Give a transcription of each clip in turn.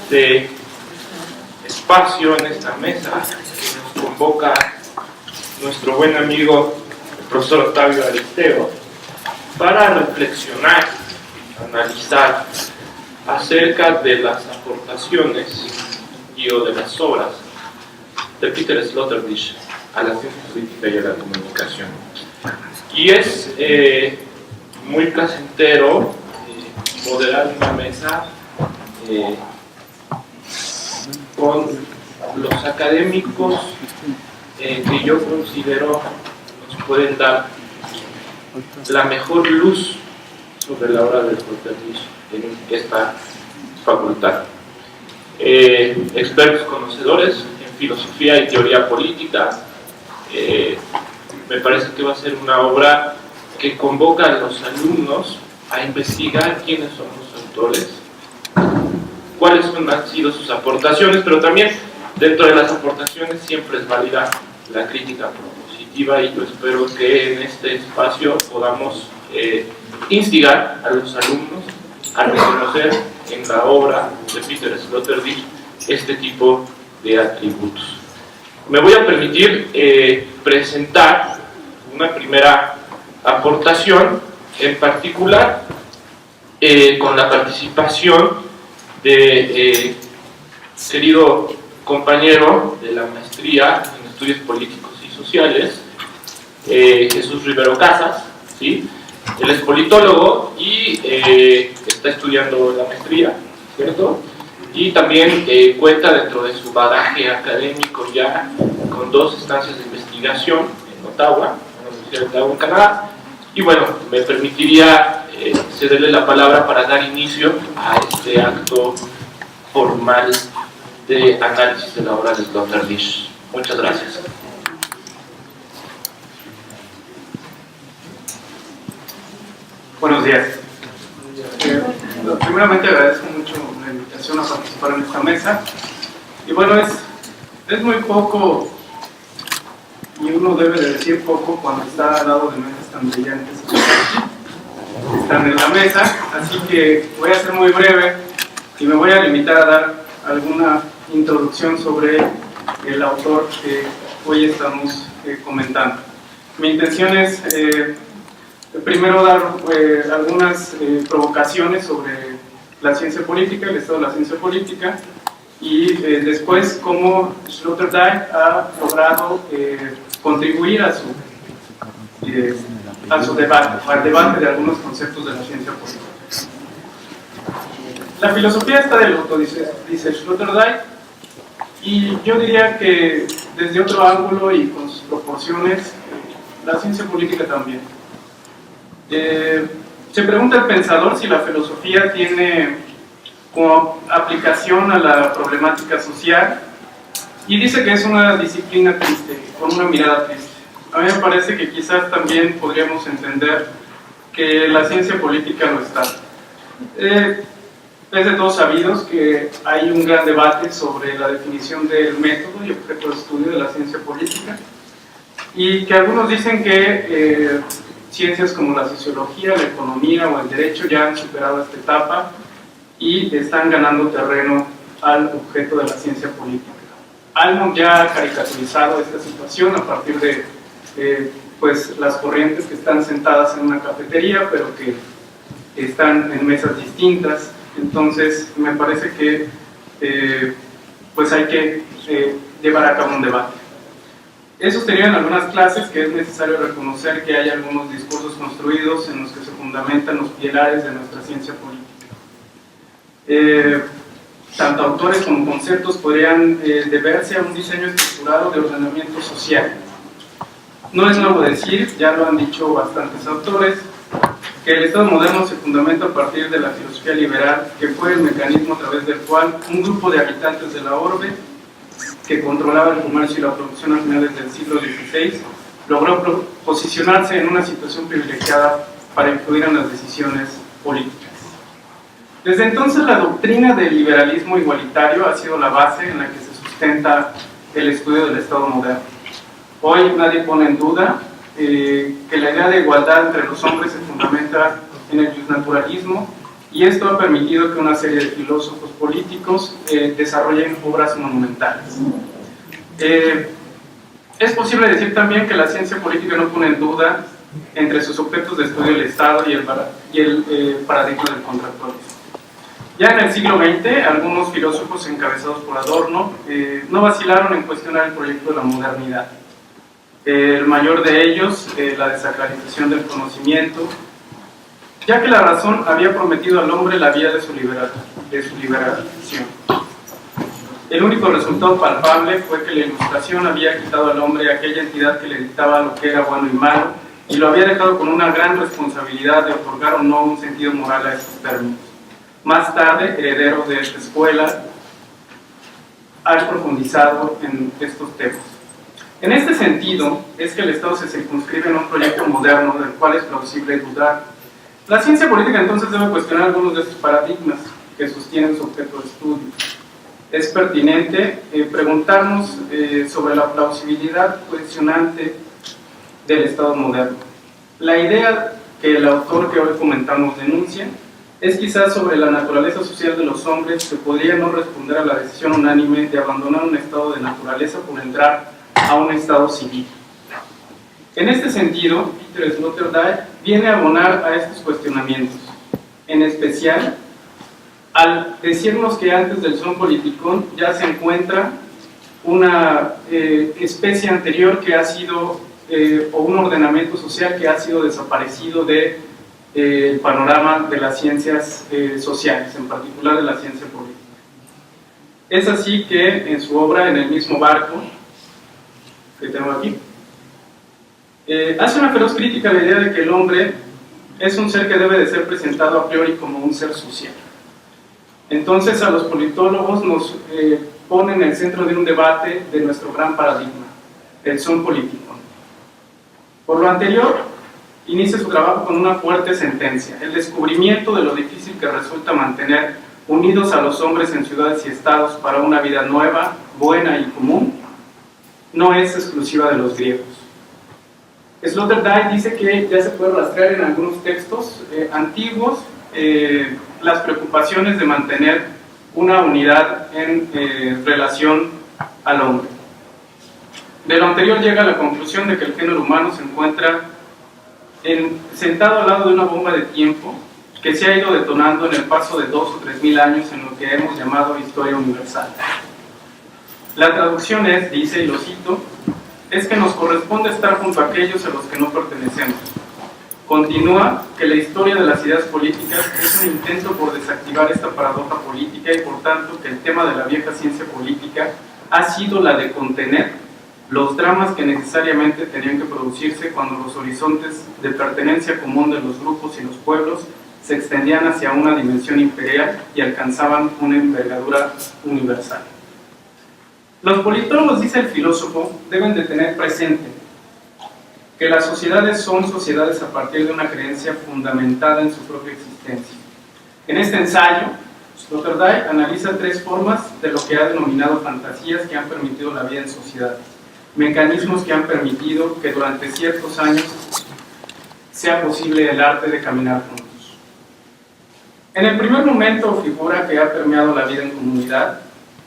este espacio, en esta mesa que nos convoca nuestro buen amigo el profesor Octavio Aristeo para reflexionar, analizar acerca de las aportaciones y o de las obras de Peter Sloterdijk a la ciencia política y a la comunicación. Y es muy placentero moderar una mesa con los académicos que yo considero nos pueden dar la mejor luz sobre la obra de Sloterdijk en esta facultad. Expertos conocedores en filosofía y teoría política. Me parece que va a ser una obra que convoca a los alumnos a investigar quiénes son los autores, cuáles han sido sus aportaciones, pero también dentro de las aportaciones siempre es válida la crítica propositiva, y yo espero que en este espacio podamos instigar a los alumnos a reconocer en la obra de Peter Sloterdijk este tipo de atributos. Me voy a permitir presentar una primera aportación, en particular con la participación de querido compañero de la maestría en estudios políticos y sociales, Jesús Rivero Casas, ¿sí? Él es politólogo y está estudiando la maestría, ¿cierto? Y también cuenta dentro de su bagaje académico ya con 2 estancias de investigación en Ottawa, en la Universidad de Ottawa, en Canadá. Y bueno, me permitiría cederle la palabra para dar inicio a este acto formal de análisis de la obra de Sloterdijk. Muchas gracias. Buenos días. Primeramente agradezco mucho la invitación a participar en esta mesa. Y bueno, es muy poco, y uno debe de decir poco cuando está al lado de mesas tan brillantes que están en la mesa, así que voy a ser muy breve y me voy a limitar a dar alguna introducción sobre el autor que hoy estamos comentando. Mi intención es primero dar algunas provocaciones sobre la ciencia política, el estado de la ciencia política, y después cómo Sloterdijk ha logrado contribuir a su debate, al debate de algunos conceptos de la ciencia política. La filosofía está del auto, dice Sloterdijk, y yo diría que desde otro ángulo y con sus proporciones, la ciencia política también. Se pregunta el pensador si la filosofía tiene como aplicación a la problemática social, y dice que es una disciplina triste, con una mirada triste. A mí me parece que quizás también podríamos entender que la ciencia política lo está. Es de todos sabidos que hay un gran debate sobre la definición del método y objeto de estudio de la ciencia política, y que algunos dicen que ciencias como la sociología, la economía o el derecho ya han superado esta etapa y están ganando terreno al objeto de la ciencia política. Almond ya ha caricaturizado esta situación a partir de pues, las corrientes que están sentadas en una cafetería, pero que están en mesas distintas. Entonces, me parece que pues hay que llevar a cabo un debate. He sostenido en algunas clases que es necesario reconocer que hay algunos discursos construidos en los que se fundamentan los pilares de nuestra ciencia política. Tanto autores como conceptos podrían deberse a un diseño estructurado de ordenamiento social. No es nuevo decir, ya lo han dicho bastantes autores, que el Estado moderno se fundamenta a partir de la filosofía liberal, que fue el mecanismo a través del cual un grupo de habitantes de la orbe, que controlaba el comercio y la producción a finales del siglo XVI, logró posicionarse en una situación privilegiada para influir en las decisiones políticas. Desde entonces, la doctrina del liberalismo igualitario ha sido la base en la que se sustenta el estudio del Estado moderno. Hoy nadie pone en duda que la idea de igualdad entre los hombres se fundamenta en el justnaturalismo y esto ha permitido que una serie de filósofos políticos desarrollen obras monumentales. Es posible decir también que la ciencia política no pone en duda entre sus objetos de estudio el Estado y el paradigma del contractualismo. Ya en el siglo XX, algunos filósofos encabezados por Adorno no vacilaron en cuestionar el proyecto de la modernidad. El mayor de ellos, la desacralización del conocimiento, ya que la razón había prometido al hombre la vía de su liberación. El único resultado palpable fue que la Ilustración había quitado al hombre aquella entidad que le dictaba lo que era bueno y malo, y lo había dejado con una gran responsabilidad de otorgar o no un sentido moral a estos términos. Más tarde, heredero de esta escuela, ha profundizado en estos temas. En este sentido, es que el Estado se circunscribe en un proyecto moderno del cual es plausible dudar. La ciencia política entonces debe cuestionar algunos de estos paradigmas que sostienen su objeto de estudio. Es pertinente preguntarnos sobre la plausibilidad cuestionante del Estado moderno. La idea que el autor que hoy comentamos denuncia es quizás sobre la naturaleza social de los hombres que podría no responder a la decisión unánime de abandonar un estado de naturaleza por entrar a un estado civil. En este sentido, Peter Sloterdijk viene a abonar a estos cuestionamientos, en especial al decirnos que antes del son politicón ya se encuentra una especie anterior que ha sido, o un ordenamiento social que ha sido desaparecido del panorama de las ciencias sociales, en particular de la ciencia política. Es así que en su obra, En el mismo barco, que tengo aquí, hace una feroz crítica a la idea de que el hombre es un ser que debe de ser presentado a priori como un ser social. Entonces a los politólogos nos pone en el centro de un debate de nuestro gran paradigma, el son político. Por lo anterior, inicia su trabajo con una fuerte sentencia: el descubrimiento de lo difícil que resulta mantener unidos a los hombres en ciudades y estados para una vida nueva, buena y común, no es exclusiva de los griegos. Sloterdijk dice que ya se puede rastrear en algunos textos antiguos las preocupaciones de mantener una unidad en relación al hombre. De lo anterior llega a la conclusión de que el género humano se encuentra sentado al lado de una bomba de tiempo que se ha ido detonando en el paso de 2.000 o 3.000 años en lo que hemos llamado historia universal. La traducción es, dice, y lo cito, es que nos corresponde estar junto a aquellos a los que no pertenecemos. Continúa que la historia de las ideas políticas es un intento por desactivar esta paradoja política y por tanto que el tema de la vieja ciencia política ha sido la de contener los dramas que necesariamente tenían que producirse cuando los horizontes de pertenencia común de los grupos y los pueblos se extendían hacia una dimensión imperial y alcanzaban una envergadura universal. Los politólogos, dice el filósofo, deben de tener presente que las sociedades son sociedades a partir de una creencia fundamentada en su propia existencia. En este ensayo, Sloterdijk analiza 3 formas de lo que ha denominado fantasías que han permitido la vida en sociedades, mecanismos que han permitido que durante ciertos años sea posible el arte de caminar juntos. En el primer momento, figura que ha permeado la vida en comunidad,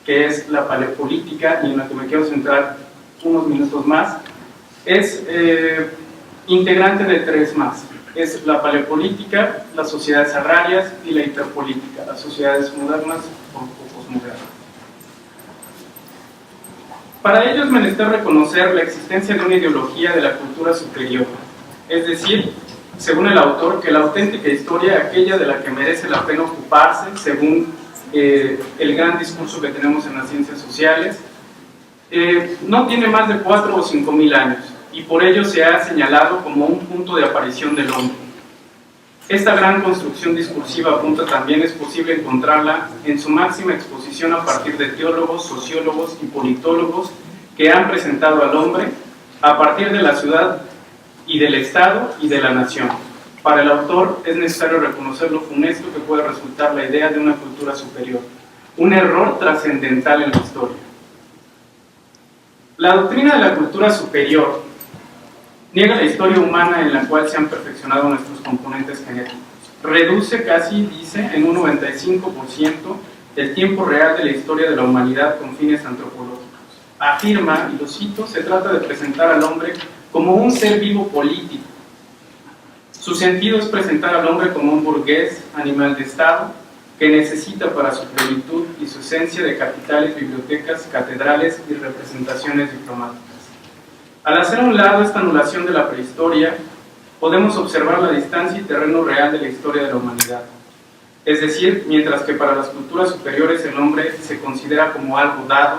que es la paleopolítica, y en la que me quiero centrar unos minutos más, es integrante de 3 más. Es la paleopolítica, las sociedades agrarias y la hiperpolítica, las sociedades modernas o posmodernas. Para ello es menester reconocer la existencia de una ideología de la cultura superior, es decir, según el autor, que la auténtica historia, aquella de la que merece la pena ocuparse, según el gran discurso que tenemos en las ciencias sociales, no tiene más de 4 o 5.000 años, y por ello se ha señalado como un punto de aparición del hombre. Esta gran construcción discursiva apunta también es posible encontrarla en su máxima exposición a partir de teólogos, sociólogos y politólogos que han presentado al hombre a partir de la ciudad y del Estado y de la nación. Para el autor es necesario reconocer lo funesto que puede resultar la idea de una cultura superior, un error trascendental en la historia. La doctrina de la cultura superior niega la historia humana en la cual se han perfeccionado nuestros componentes genéticos. reduce casi, dice, en un 95% el tiempo real de la historia de la humanidad con fines antropológicos. Afirma, y lo cito, se trata de presentar al hombre como un ser vivo político. Su sentido es presentar al hombre como un burgués, animal de Estado, que necesita para su plenitud y su esencia de capitales, bibliotecas, catedrales y representaciones diplomáticas. Al hacer a un lado esta anulación de la prehistoria, podemos observar la distancia y terreno real de la historia de la humanidad. Es decir, mientras que para las culturas superiores el hombre se considera como algo dado,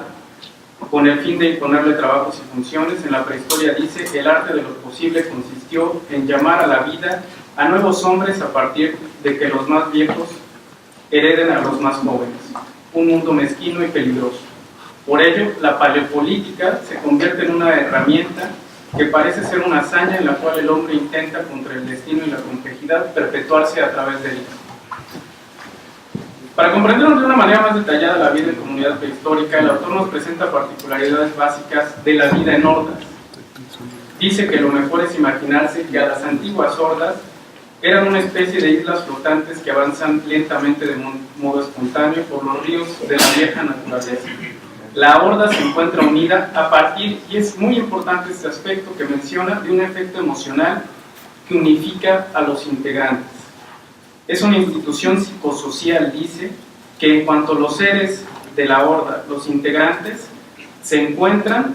con el fin de imponerle trabajos y funciones, en la prehistoria dice que el arte de lo posible consistió en llamar a la vida a nuevos hombres a partir de que los más viejos hereden a los más jóvenes, un mundo mezquino y peligroso. Por ello, la paleopolítica se convierte en una herramienta que parece ser una hazaña en la cual el hombre intenta, contra el destino y la complejidad, perpetuarse a través de ella. Para comprender de una manera más detallada la vida en comunidad prehistórica, el autor nos presenta particularidades básicas de la vida en hordas. Dice que lo mejor es imaginarse que a las antiguas hordas eran una especie de islas flotantes que avanzan lentamente de modo espontáneo por los ríos de la vieja naturaleza. La horda se encuentra unida a partir, y es muy importante este aspecto que menciona, de un efecto emocional que unifica a los integrantes. Es una institución psicosocial, dice, que en cuanto los seres de la horda, los integrantes, se encuentran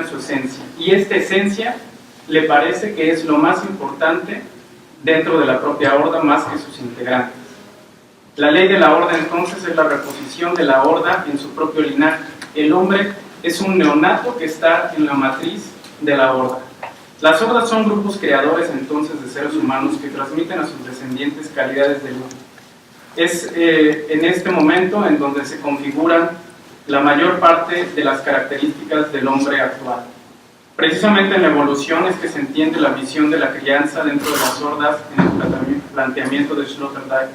su esencia. Y esta esencia le parece que es lo más importante dentro de la propia horda, más que sus integrantes. La ley de la horda, entonces, es la reposición de la horda en su propio linaje. El hombre es un neonato que está en la matriz de la horda. Las hordas son grupos creadores, entonces, de seres humanos que transmiten a sus descendientes calidades de luz. Es en este momento en donde se configuran la mayor parte de las características del hombre actual. Precisamente en la evolución es que se entiende la visión de la crianza dentro de las hordas en el planteamiento de Sloterdijk.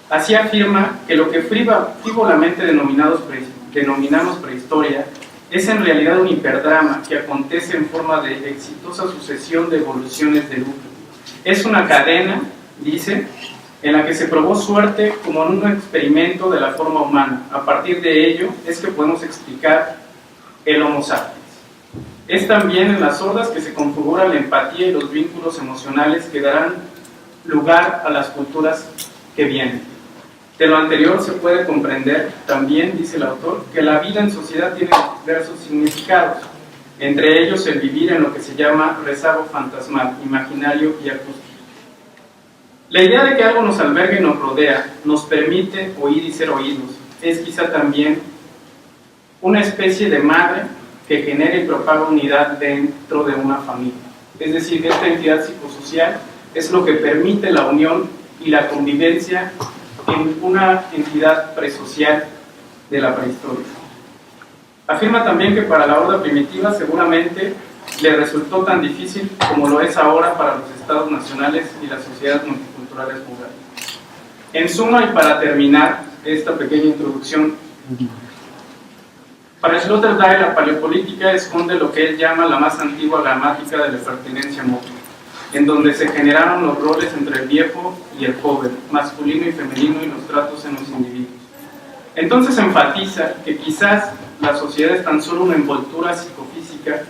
Así afirma que lo que frívolamente denominamos prehistoria es en realidad un hiperdrama que acontece en forma de exitosa sucesión de evoluciones de lucro. Es una cadena, dice, en la que se probó suerte como en un experimento de la forma humana. A partir de ello es que podemos explicar el Homo sapiens. Es también en las hordas que se configura la empatía y los vínculos emocionales que darán lugar a las culturas que vienen. De lo anterior se puede comprender también, dice el autor, que la vida en sociedad tiene diversos significados, entre ellos el vivir en lo que se llama rezago fantasmal, imaginario y acústico. La idea de que algo nos alberga y nos rodea, nos permite oír y ser oídos, es quizá también una especie de madre que genera y propaga unidad dentro de una familia. Es decir, que esta entidad psicosocial es lo que permite la unión y la convivencia en una entidad presocial de la prehistoria. Afirma también que para la horda primitiva seguramente le resultó tan difícil como lo es ahora para los estados nacionales y las sociedades multiculturales modernas. En suma, y para terminar esta pequeña introducción, para Sloterdijk la paleopolítica esconde lo que él llama la más antigua gramática de la pertenencia mutua, en donde se generaron los roles entre el viejo y el joven, masculino y femenino, y los tratos en los individuos. Entonces enfatiza que quizás la sociedad es tan solo una envoltura psicofísica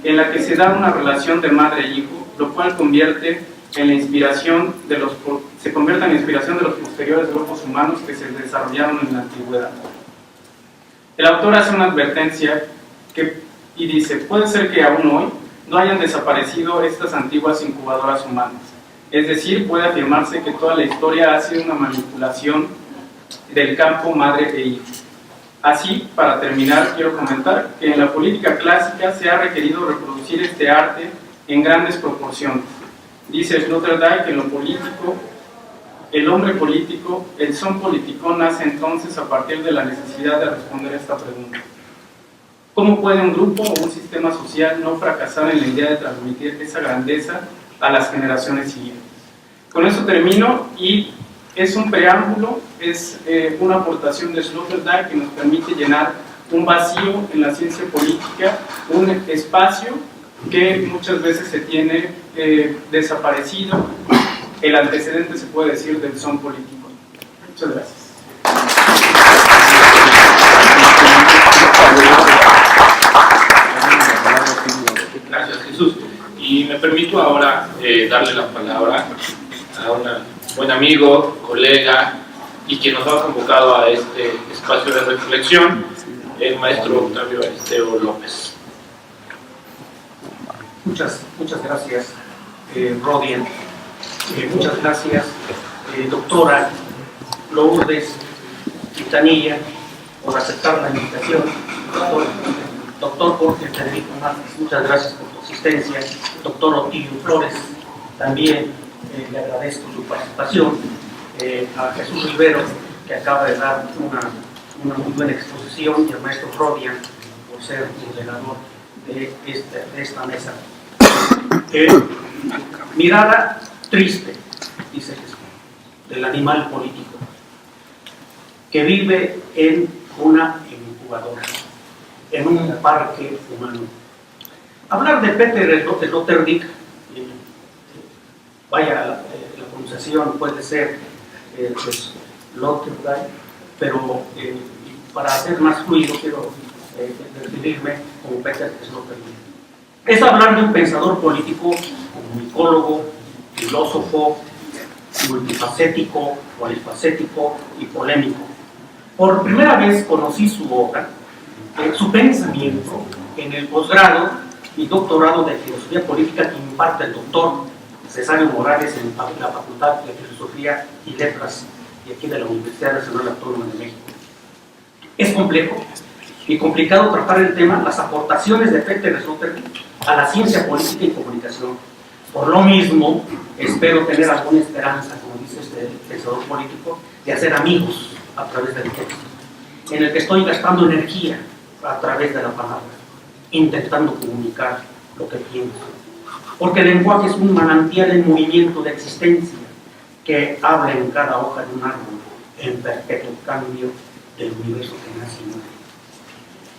en la que se da una relación de madre e hijo, lo cual se convierte en la inspiración de los posteriores grupos humanos que se desarrollaron en la antigüedad. El autor hace una advertencia y dice: puede ser que aún hoy no hayan desaparecido estas antiguas incubadoras humanas. Es decir, puede afirmarse que toda la historia ha sido una manipulación del campo madre e hijo. Así, para terminar, quiero comentar que en la política clásica se ha requerido reproducir este arte en grandes proporciones. Dice Sloterdijk que en lo político, el hombre político, el son político, nace entonces a partir de la necesidad de responder a esta pregunta: ¿cómo puede un grupo o un sistema social no fracasar en la idea de transmitir esa grandeza a las generaciones siguientes? Con eso termino, y es un preámbulo, es una aportación de Sloterdijk que nos permite llenar un vacío en la ciencia política, un espacio que muchas veces se tiene desaparecido el antecedente, se puede decir, del son político. Muchas gracias. Gracias, Jesús. Y me permito ahora darle la palabra a un buen amigo, colega y quien nos ha convocado a este espacio de reflexión, el maestro Octavio Aristeo López. Muchas gracias, Rodian. Muchas gracias, doctora Lourdes Quintanilla, por aceptar la invitación. Doctor Jorge Federico Márquez, muchas gracias por tu asistencia. Doctor Otilio Flores, también le agradezco su participación. A Jesús Rivero, que acaba de dar una muy buena exposición, y al maestro Rodian, por ser moderador de esta mesa. Mirada triste, dice Jesús, del animal político que vive en una incubadora, en un parque humano. Hablar de Peter Sloterdijk, vaya, la pronunciación puede ser pues, Sloterdijk, pero para hacer más fluido quiero definirme como Peter Sloterdijk. Es hablar de un pensador político, comunicólogo, filósofo, multifacético, polifacético y polémico. Por primera vez conocí su obra, su pensamiento, en el posgrado y doctorado de Filosofía Política que imparte el doctor Cesario Morales en la Facultad de Filosofía y Letras de aquí de la Universidad Nacional Autónoma de México. Es complejo y complicado tratar el tema, las aportaciones de Peter Sloterdijk a la ciencia política y comunicación. Por lo mismo, espero tener alguna esperanza, como dice este pensador político, de hacer amigos a través del texto, en el que estoy gastando energía a través de la palabra, intentando comunicar lo que pienso. Porque el lenguaje es un manantial en movimiento de existencia que habla en cada hoja de un árbol, en perpetuo cambio del universo que nace y muere.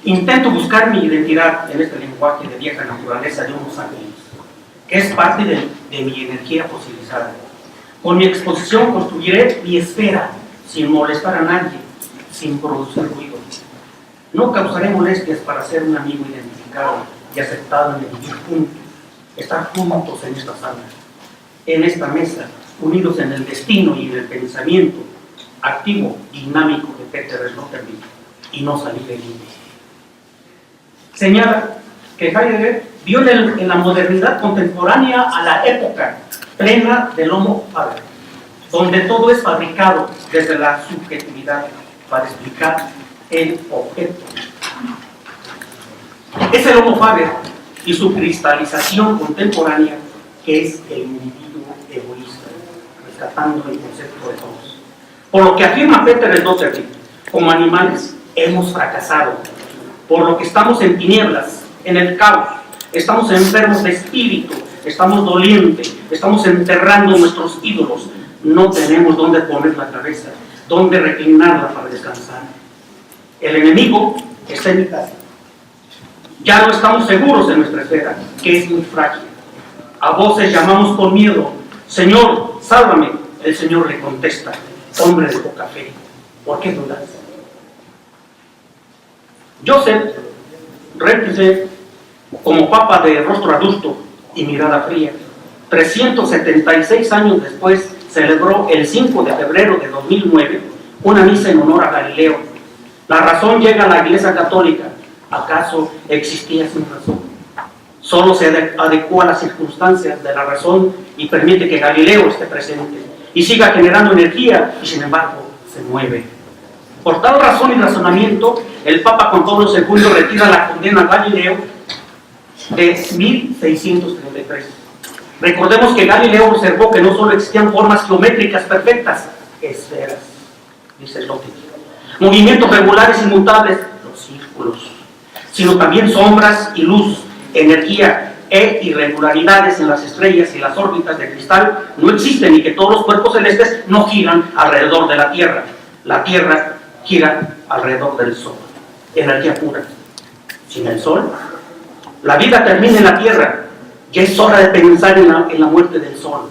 Intento buscar mi identidad en este lenguaje de vieja naturaleza de Homo sapiens, que es parte de mi energía fosilizada. Con mi exposición construiré mi esfera sin molestar a nadie, sin producir ruido. No causaré molestias para ser un amigo identificado y aceptado en el vivir juntos, estar juntos en esta sala, en esta mesa, unidos en el destino y en el pensamiento activo, dinámico de Peter Sloterdijk, y no salir de él. Señala que Heidegger vio en la modernidad contemporánea a la época plena del Homo Faber, donde todo es fabricado desde la subjetividad para explicar el objeto. Es el Homo Faber y su cristalización contemporánea que es el individuo egoísta, rescatando el concepto de todos. Por lo que afirma Peter Sloterdijk, como animales hemos fracasado, por lo que estamos en tinieblas, en el caos, estamos enfermos de espíritu, estamos dolientes, estamos enterrando nuestros ídolos, no tenemos dónde poner la cabeza, dónde reclinarla para descansar. El enemigo está en mi casa. Ya no estamos seguros de nuestra esfera, que es muy frágil. A voces llamamos con miedo: Señor, sálvame. El Señor le contesta: hombre de poca fe, ¿por qué dudas? Joseph Ratzinger, como papa de rostro adusto y mirada fría, 376 años después, celebró el 5 de febrero de 2009 una misa en honor a Galileo. La razón llega a la Iglesia Católica. ¿Acaso existía sin razón? Solo se adecua a las circunstancias de la razón y permite que Galileo esté presente y siga generando energía, y sin embargo se mueve. Por tal razón y razonamiento, el Papa Juan Pablo II retira la condena a Galileo de 1633. Recordemos que Galileo observó que no solo existían formas geométricas perfectas, esferas, dice Sloterdijk, movimientos regulares y mutables, los círculos, sino también sombras y luz, energía e irregularidades en las estrellas y las órbitas de cristal no existen, y que todos los cuerpos celestes no giran alrededor de la Tierra. La Tierra gira alrededor del Sol. Energía pura. Sin el Sol, la vida termina en la Tierra. Ya es hora de pensar en la muerte del Sol.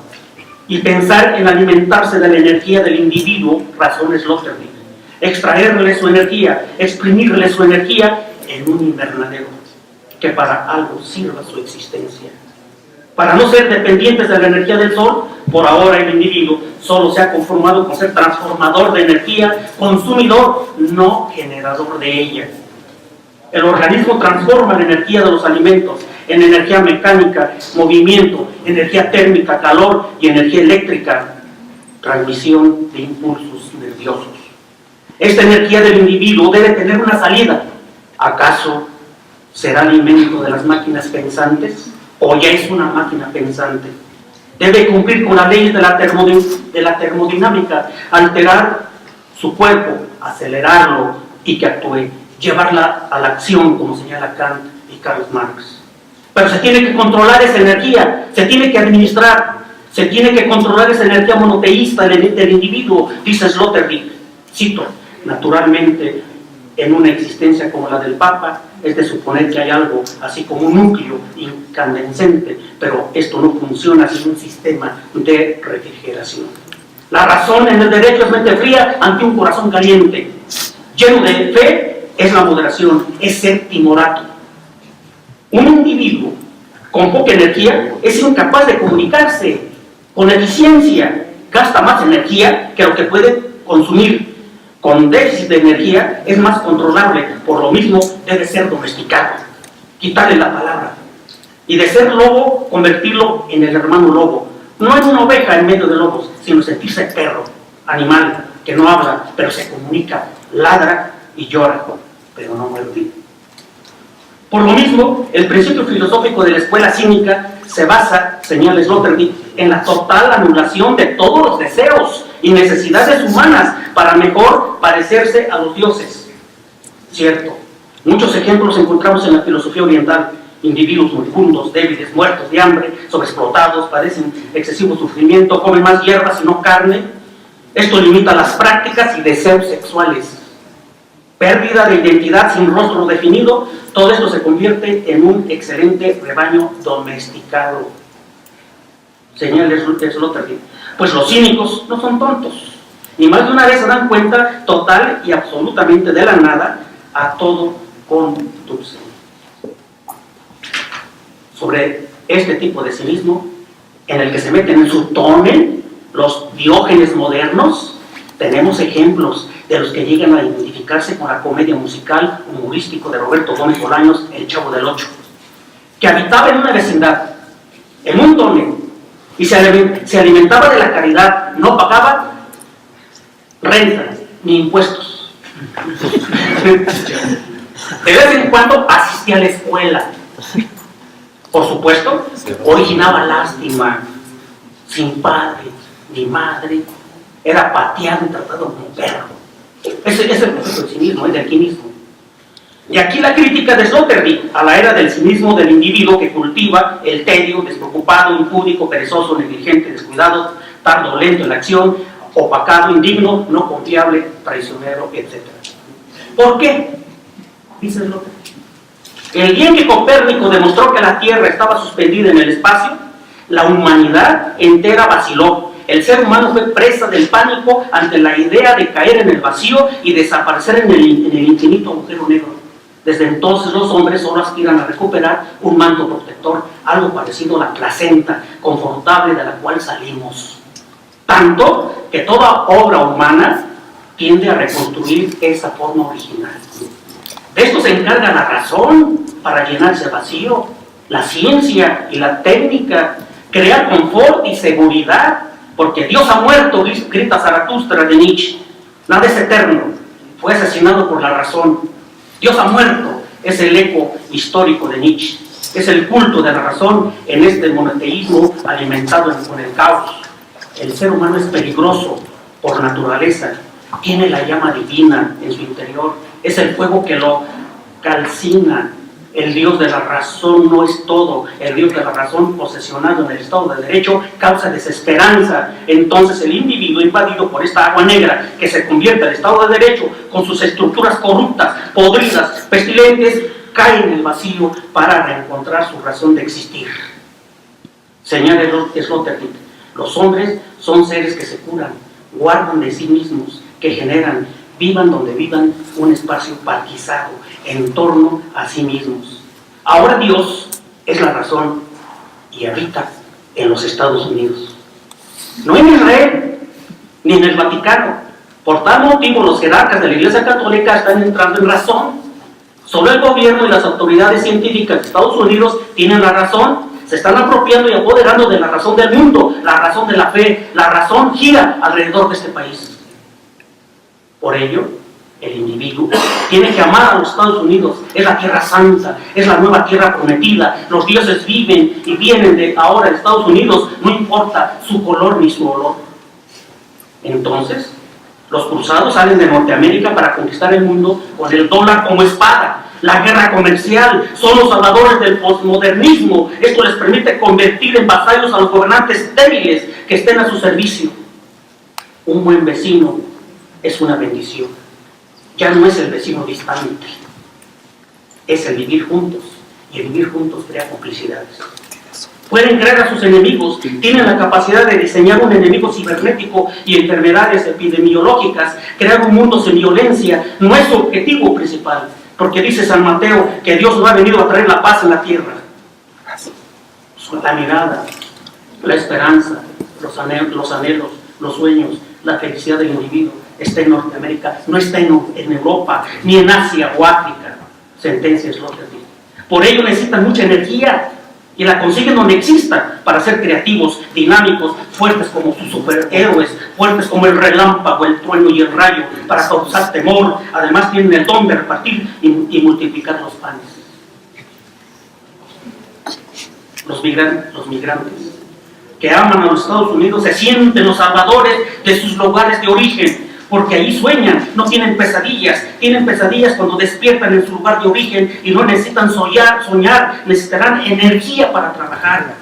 y pensar en alimentarse de la energía del individuo, razón Sloterdijk, extraerle su energía, exprimirle su energía en un invernadero que para algo sirva su existencia. Para no ser dependientes de la energía del sol, por ahora el individuo solo se ha conformado con ser transformador de energía, consumidor, no generador de ella. El organismo transforma la energía de los alimentos en energía mecánica, movimiento, energía térmica, calor y energía eléctrica, transmisión de impulsos nerviosos. Esta energía del individuo debe tener una salida. ¿Acaso será alimento de las máquinas pensantes o ya es una máquina pensante? Debe cumplir con las leyes de la termodinámica, alterar su cuerpo, acelerarlo y que actúe, llevarla a la acción, como señala Kant y Karl Marx. Pero se tiene que controlar esa energía, se tiene que administrar, se tiene que controlar esa energía monoteísta del individuo, dice Sloterdijk. Cito: naturalmente, en una existencia como la del Papa, es de suponer que hay algo así como un núcleo incandescente, pero esto no funciona sin un sistema de refrigeración. La razón en el derecho es mente fría ante un corazón caliente. Lleno de fe es la moderación, es ser timorato. Un individuo con poca energía es incapaz de comunicarse con eficiencia, gasta más energía que lo que puede consumir. Con déficit de energía es más controlable, por lo mismo debe ser domesticado, quitarle la palabra, y de ser lobo, convertirlo en el hermano lobo, no en una oveja en medio de lobos, sino sentirse perro, animal, que no habla, pero se comunica, ladra y llora, pero no muerde. Por lo mismo, el principio filosófico de la escuela cínica se basa, señala Sloterdijk, en la total anulación de todos los deseos y necesidades humanas para mejor parecerse a los dioses. Cierto, muchos ejemplos encontramos en la filosofía oriental. Individuos moribundos, débiles, muertos de hambre, sobreexplotados, padecen excesivo sufrimiento, comen más hierbas y no carne. Esto limita las prácticas y deseos sexuales. Pérdida de identidad sin rostro definido, todo esto se convierte en un excelente rebaño domesticado. Señala Sloterdijk. Pues los cínicos no son tontos, ni más de una vez se dan cuenta total y absolutamente de la nada a todo conduce. Sobre este tipo de cinismo, en el que se meten en su tonel los Diógenes modernos, tenemos ejemplos de los que llegan a identificarse con la comedia musical humorístico de Roberto Gómez Bolaños, El Chavo del Ocho, que habitaba en una vecindad, en un tonel, y se alimentaba de la caridad, no pagaba renta ni impuestos. De vez en cuando asistía a la escuela. Por supuesto, originaba lástima, sin padre ni madre, era pateado y tratado como perro. Ese es el proceso del cinismo, del alquimismo. Y aquí la crítica de Sloterdijk a la era del cinismo del individuo que cultiva el tedio, despreocupado, impúdico, perezoso, negligente, descuidado, tardo, lento en la acción, opacado, indigno, no confiable, traicionero, etc. ¿Por qué? Dice Sloterdijk. El día en que Copérnico demostró que la Tierra estaba suspendida en el espacio, la humanidad entera vaciló. El ser humano fue presa del pánico ante la idea de caer en el vacío y desaparecer en el infinito agujero negro. Desde entonces los hombres solo aspiran a recuperar un manto protector, algo parecido a la placenta confortable de la cual salimos. Tanto que toda obra humana tiende a reconstruir esa forma original. De esto se encarga la razón para llenar ese vacío, la ciencia y la técnica, crear confort y seguridad, porque Dios ha muerto, grita Zaratustra de Nietzsche. Nada es eterno, fue asesinado por la razón. Dios ha muerto, es el eco histórico de Nietzsche. Es el culto de la razón en este monoteísmo alimentado con el caos. El ser humano es peligroso por naturaleza, tiene la llama divina en su interior, es el fuego que lo calcina. El Dios de la razón no es todo. El Dios de la razón, posesionado en el Estado de Derecho, causa desesperanza. Entonces el individuo invadido por esta agua negra que se convierte en el Estado de Derecho, con sus estructuras corruptas, podridas, pestilentes, cae en el vacío para reencontrar su razón de existir. Señala Sloterdijk, Los hombres son seres que se curan, guardan de sí mismos, que generan, vivan donde vivan, un espacio parquizado en torno a sí mismos. Ahora Dios es la razón y habita en los Estados Unidos. No en Israel, ni en el Vaticano. Por tal motivo, los jerarcas de la Iglesia Católica están entrando en razón. Solo el gobierno y las autoridades científicas de Estados Unidos tienen la razón. Se están apropiando y apoderando de la razón del mundo, la razón de la fe. La razón gira alrededor de este país. Por ello, el individuo tiene que amar a los Estados Unidos. Es la tierra santa, es la nueva tierra prometida. Los dioses viven y vienen de ahora de Estados Unidos, no importa su color ni su olor. Entonces, los cruzados salen de Norteamérica para conquistar el mundo con el dólar como espada. La guerra comercial, son los salvadores del posmodernismo. Esto les permite convertir en vasallos a los gobernantes débiles que estén a su servicio. Un buen vecino es una bendición. Ya no es el vecino distante, es el vivir juntos, y el vivir juntos crea complicidades. Pueden crear a sus enemigos, tienen la capacidad de diseñar un enemigo cibernético y enfermedades epidemiológicas, crear un mundo sin violencia, no es su objetivo principal, porque dice San Mateo que Dios no ha venido a traer la paz en la tierra. La mirada, la esperanza, los anhelos, los sueños, la felicidad del individuo está en Norteamérica, no está en Europa, ni en Asia o África. Sentencia Sloterdijk. Por ello necesitan mucha energía y la consiguen donde exista para ser creativos, dinámicos, fuertes como sus superhéroes, fuertes como el relámpago, el trueno y el rayo, para causar temor. Además tienen el don de repartir y multiplicar los panes. Los migrantes que aman a los Estados Unidos se sienten los salvadores de sus lugares de origen, porque ahí sueñan, no tienen pesadillas cuando despiertan en su lugar de origen y no necesitan soñar, necesitarán energía para trabajar.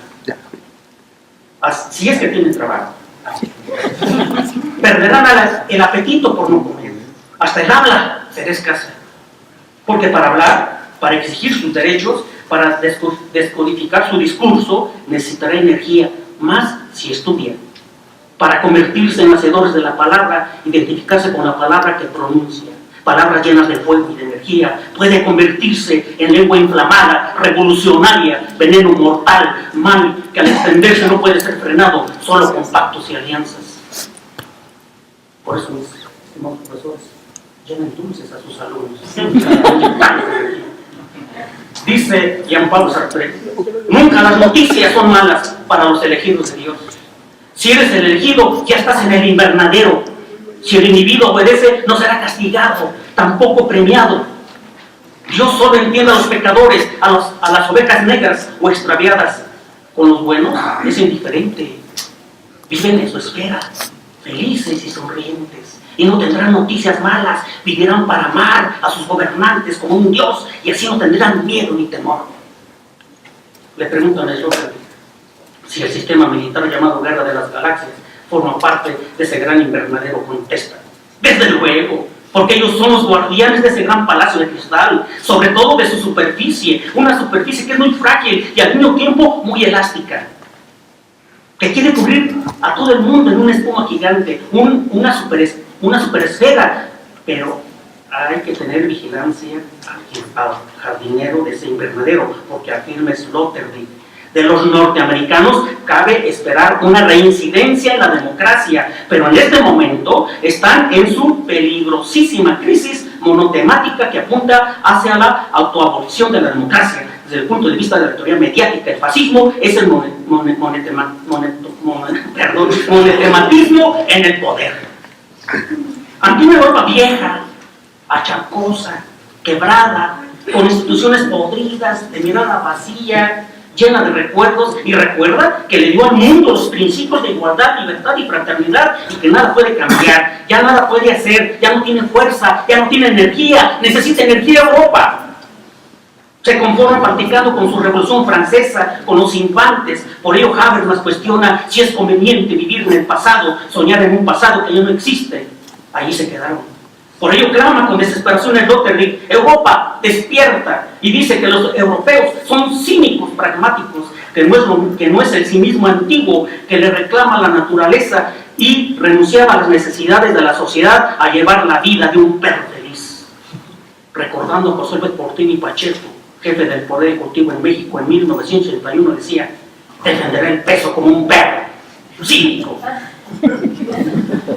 Si es que tienen trabajo. Perderán el apetito por no comer. Hasta el habla será escasa. Porque para hablar, para exigir sus derechos, para descodificar su discurso, necesitará energía, más si estudian. Para convertirse en hacedores de la palabra, identificarse con la palabra que pronuncia, palabras llenas de fuego y de energía, puede convertirse en lengua inflamada, revolucionaria, veneno mortal, mal, que al extenderse no puede ser frenado, solo con pactos y alianzas. Por eso, mis estimados profesores, llenen dulces a sus alumnos. Dice Jean-Paul Sartre, nunca las noticias son malas para los elegidos de Dios. Si eres el elegido, ya estás en el invernadero. Si el individuo obedece, no será castigado, tampoco premiado. Dios solo entiende a los pecadores, a las ovejas negras o extraviadas. Con los buenos es indiferente. Viven en su espera, felices y sonrientes. Y no tendrán noticias malas, vivirán para amar a sus gobernantes como un Dios, y así no tendrán miedo ni temor. Le preguntan a Sloterdijk si el sistema militar llamado Guerra de las Galaxias forma parte de ese gran invernadero. Contesta, desde luego, porque ellos son los guardianes de ese gran palacio de cristal, sobre todo de su superficie, una superficie que es muy frágil y al mismo tiempo muy elástica, que quiere cubrir a todo el mundo en una espuma gigante, una superesfera, pero hay que tener vigilancia al jardinero de ese invernadero, porque afirma Sloterdijk, de los norteamericanos cabe esperar una reincidencia en la democracia, pero en este momento están en su peligrosísima crisis monotemática que apunta hacia la autoabolición de la democracia. Desde el punto de vista de la teoría mediática, el fascismo es el monotematismo en el poder. Ante una Europa vieja, achacosa, quebrada, con instituciones podridas, de mirada vacía, llena de recuerdos, y recuerda que le dio al mundo los principios de igualdad, libertad y fraternidad, y que nada puede cambiar, ya nada puede hacer, ya no tiene fuerza, ya no tiene energía, necesita energía Europa. Se conforma practicando con su Revolución Francesa, con los infantes. Por ello Habermas cuestiona si es conveniente vivir en el pasado, soñar en un pasado que ya no existe. Allí se quedaron. Por ello clama con desesperación el Sloterdijk, Europa despierta, y dice que los europeos son cínicos, pragmáticos, que no es el sí mismo antiguo que le reclama a la naturaleza y renunciaba a las necesidades de la sociedad a llevar la vida de un perro feliz. Recordando a José Luis Portillo Pacheco, jefe del Poder Ejecutivo en México en 1981, decía: defenderé el peso como un perro cínico.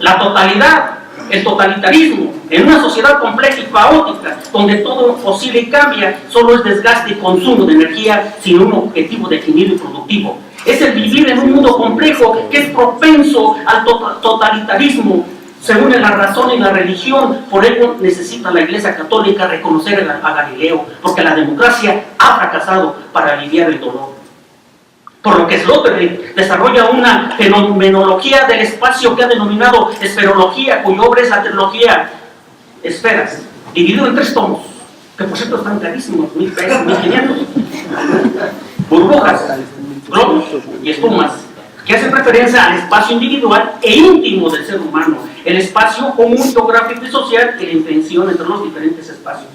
La totalidad, el totalitarismo, en una sociedad compleja y caótica, donde todo oscila y cambia, solo es desgaste y consumo de energía sin un objetivo definido y productivo. Es el vivir en un mundo complejo que es propenso al totalitarismo, según la razón y la religión. Por ello necesita la Iglesia Católica reconocer a Galileo, porque la democracia ha fracasado para aliviar el dolor. Por lo que Sloterdijk desarrolla una fenomenología del espacio que ha denominado esferología, cuya obra es la trilogía Esferas, dividido en 3 tomos, que por cierto están carísimos, 1.000 pesos, 1.500. Burbujas, globos y espumas, que hacen referencia al espacio individual e íntimo del ser humano, el espacio común, geográfico y social, y la intención entre los diferentes espacios.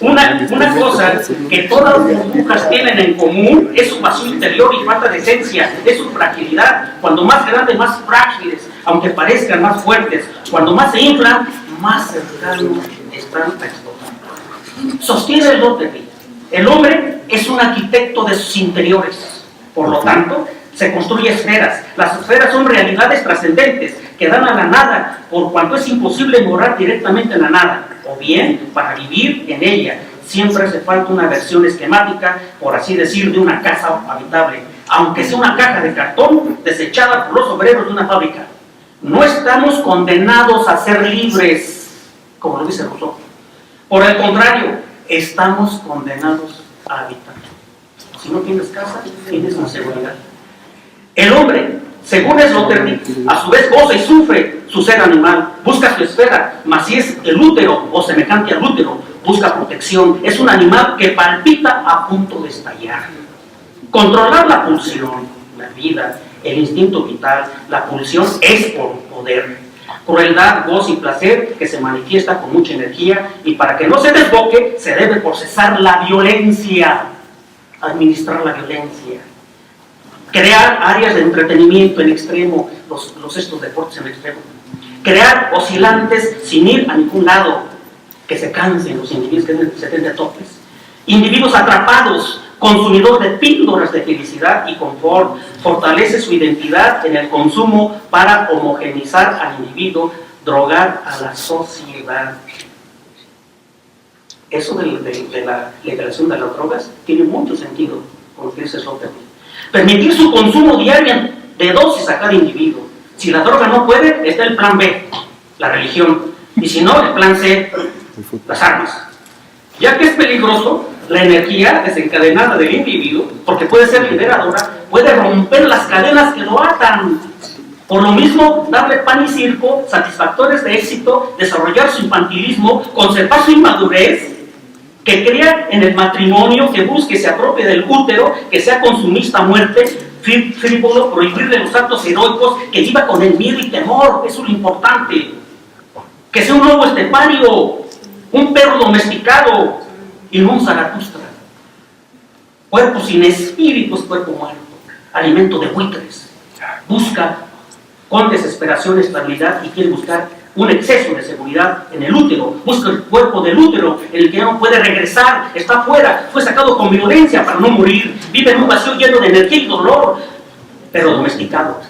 Una cosa que todas las burbujas tienen en común es su vacío interior y falta de esencia, es su fragilidad. Cuando más grandes, más frágiles, aunque parezcan más fuertes. Cuando más se inflan, más cercanos están a explotar. Sostiene Sloterdijk: el hombre es un arquitecto de sus interiores. Por lo tanto, se construye esferas. Las esferas son realidades trascendentes que dan a la nada, por cuanto es imposible morar directamente en la nada, o bien, para vivir en ella, siempre hace falta una versión esquemática, por así decir, de una casa habitable, aunque sea una caja de cartón desechada por los obreros de una fábrica. No estamos condenados a ser libres, como lo dice Rousseau. Por el contrario, estamos condenados a habitar. Si no tienes casa, tienes inseguridad. El hombre, según Sloterdijk, a su vez goza y sufre su ser animal, busca su esfera, mas si es el útero o semejante al útero, busca protección. Es un animal que palpita a punto de estallar. Controlar la pulsión, la vida, el instinto vital, la pulsión es por poder. Crueldad, gozo y placer que se manifiesta con mucha energía, y para que no se desboque se debe procesar la violencia, administrar la violencia. Crear áreas de entretenimiento en extremo, estos deportes en extremo. Crear oscilantes sin ir a ningún lado, que se cansen los individuos, que se den de topes. Individuos atrapados, consumidor de píldoras de felicidad y confort, fortalece su identidad en el consumo para homogeneizar al individuo, drogar a la sociedad. Eso de la legalización de las drogas tiene mucho sentido con lo que dice Sloterdijk. Permitir su consumo diario de dosis a cada individuo. Si la droga no puede, está el plan B, la religión. Y si no, el plan C, las armas. Ya que es peligroso, la energía desencadenada del individuo, porque puede ser liberadora, puede romper las cadenas que lo atan. Por lo mismo, darle pan y circo, satisfactores de éxito, desarrollar su infantilismo, conservar su inmadurez, que crea en el matrimonio, que busque, se apropie del útero, que sea consumista a muerte, frívolo, prohibirle los actos heroicos, que viva con el miedo y temor, eso es lo importante. Que sea un lobo estepario, un perro domesticado, y no un Zaratustra. Cuerpo sin espíritu es cuerpo muerto, alimento de buitres. Busca con desesperación estabilidad y quiere buscar un exceso de seguridad en el útero. Busca el cuerpo del útero, en el que no puede regresar, está afuera, fue sacado con violencia para no morir, vive en un vacío lleno de energía y dolor, pero domesticado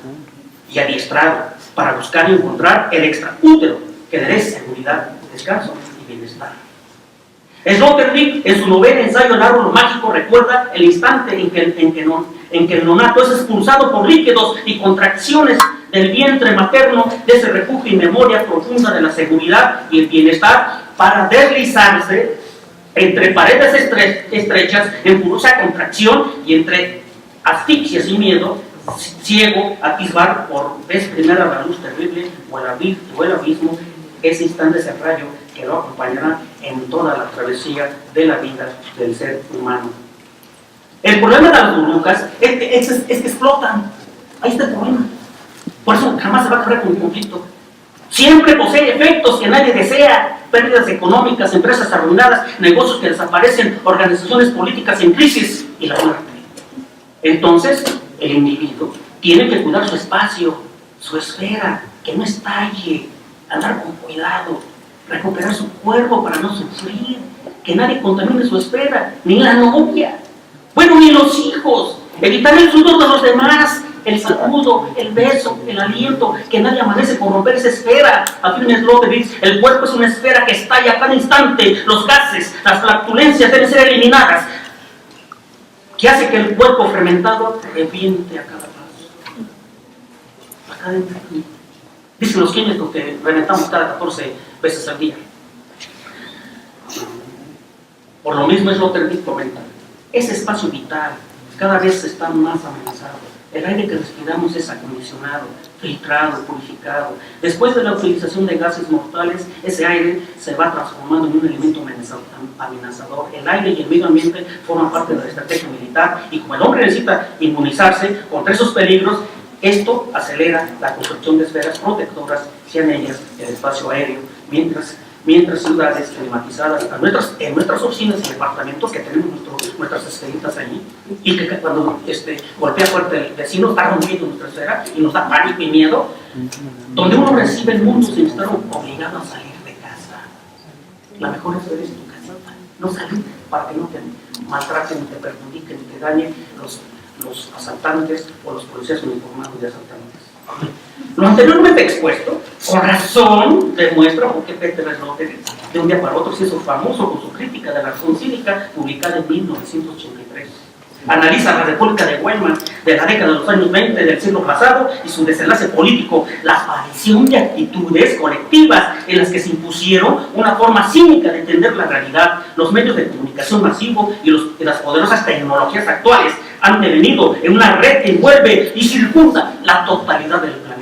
y adiestrado para buscar y encontrar el extraútero que le dé seguridad, descanso y bienestar. Sloterdijk, en su novela Ensayo al árbol mágico, recuerda el instante en que el nonato es expulsado por líquidos y contracciones del vientre materno, de ese refugio y memoria profunda de la seguridad y el bienestar, para deslizarse entre paredes estrechas en furiosa contracción y entre asfixias y miedo, ciego, atisbar por vez primera la luz terrible o el abismo, ese instante, ese rayo que lo acompañará en toda la travesía de la vida del ser humano. El problema de las burbujas es que explotan. Ahí está el problema. Por eso jamás se va a acabar con el conflicto. Siempre posee efectos que nadie desea: pérdidas económicas, empresas arruinadas, negocios que desaparecen, organizaciones políticas en crisis y la muerte. Entonces, el individuo tiene que cuidar su espacio, su esfera, que no estalle, andar con cuidado, recuperar su cuerpo para no sufrir, que nadie contamine su esfera, ni la novia, bueno, ni los hijos, evitar el sudor de los demás, el saludo, el beso, el aliento, que nadie amanece por romper esa esfera. Afirma Sloterdijk, el cuerpo es una esfera que estalla a cada instante, los gases, las flatulencias deben ser eliminadas, que hace que el cuerpo fermentado reviente a cada paso. A cada instante. Dicen los químicos que reventamos cada 14 veces al día. Por lo mismo Sloterdijk comenta, ese espacio vital cada vez está más amenazado. El aire que respiramos es acondicionado, filtrado, purificado. Después de la utilización de gases mortales, ese aire se va transformando en un elemento amenazador. El aire y el medio ambiente forman parte de la estrategia militar, y como el hombre necesita inmunizarse contra esos peligros, esto acelera la construcción de esferas protectoras, sean ellas el espacio aéreo, mientras ciudades climatizadas, en nuestras oficinas y departamentos, que tenemos nuestras esferitas allí, y que cuando golpea fuerte el vecino está rompiendo nuestra esfera y nos da pánico y miedo, donde uno recibe el mundo sin estar obligado a salir de casa. La mejor esfera es tu casa, no salir para que no te maltraten, te perjudiquen, te dañen los asaltantes o los policías uniformados de asaltantes. Lo anteriormente expuesto, con razón, demuestra por qué Peter Sloterdijk de un día para otro se hizo famoso con su crítica de la razón cívica, publicada en 1983. Analiza la República de Weimar de la década de los años 20 del siglo pasado y su desenlace político, la aparición de actitudes colectivas en las que se impusieron una forma cínica de entender la realidad. Los medios de comunicación masivo y las poderosas tecnologías actuales han devenido en una red que envuelve y circunda la totalidad del planeta.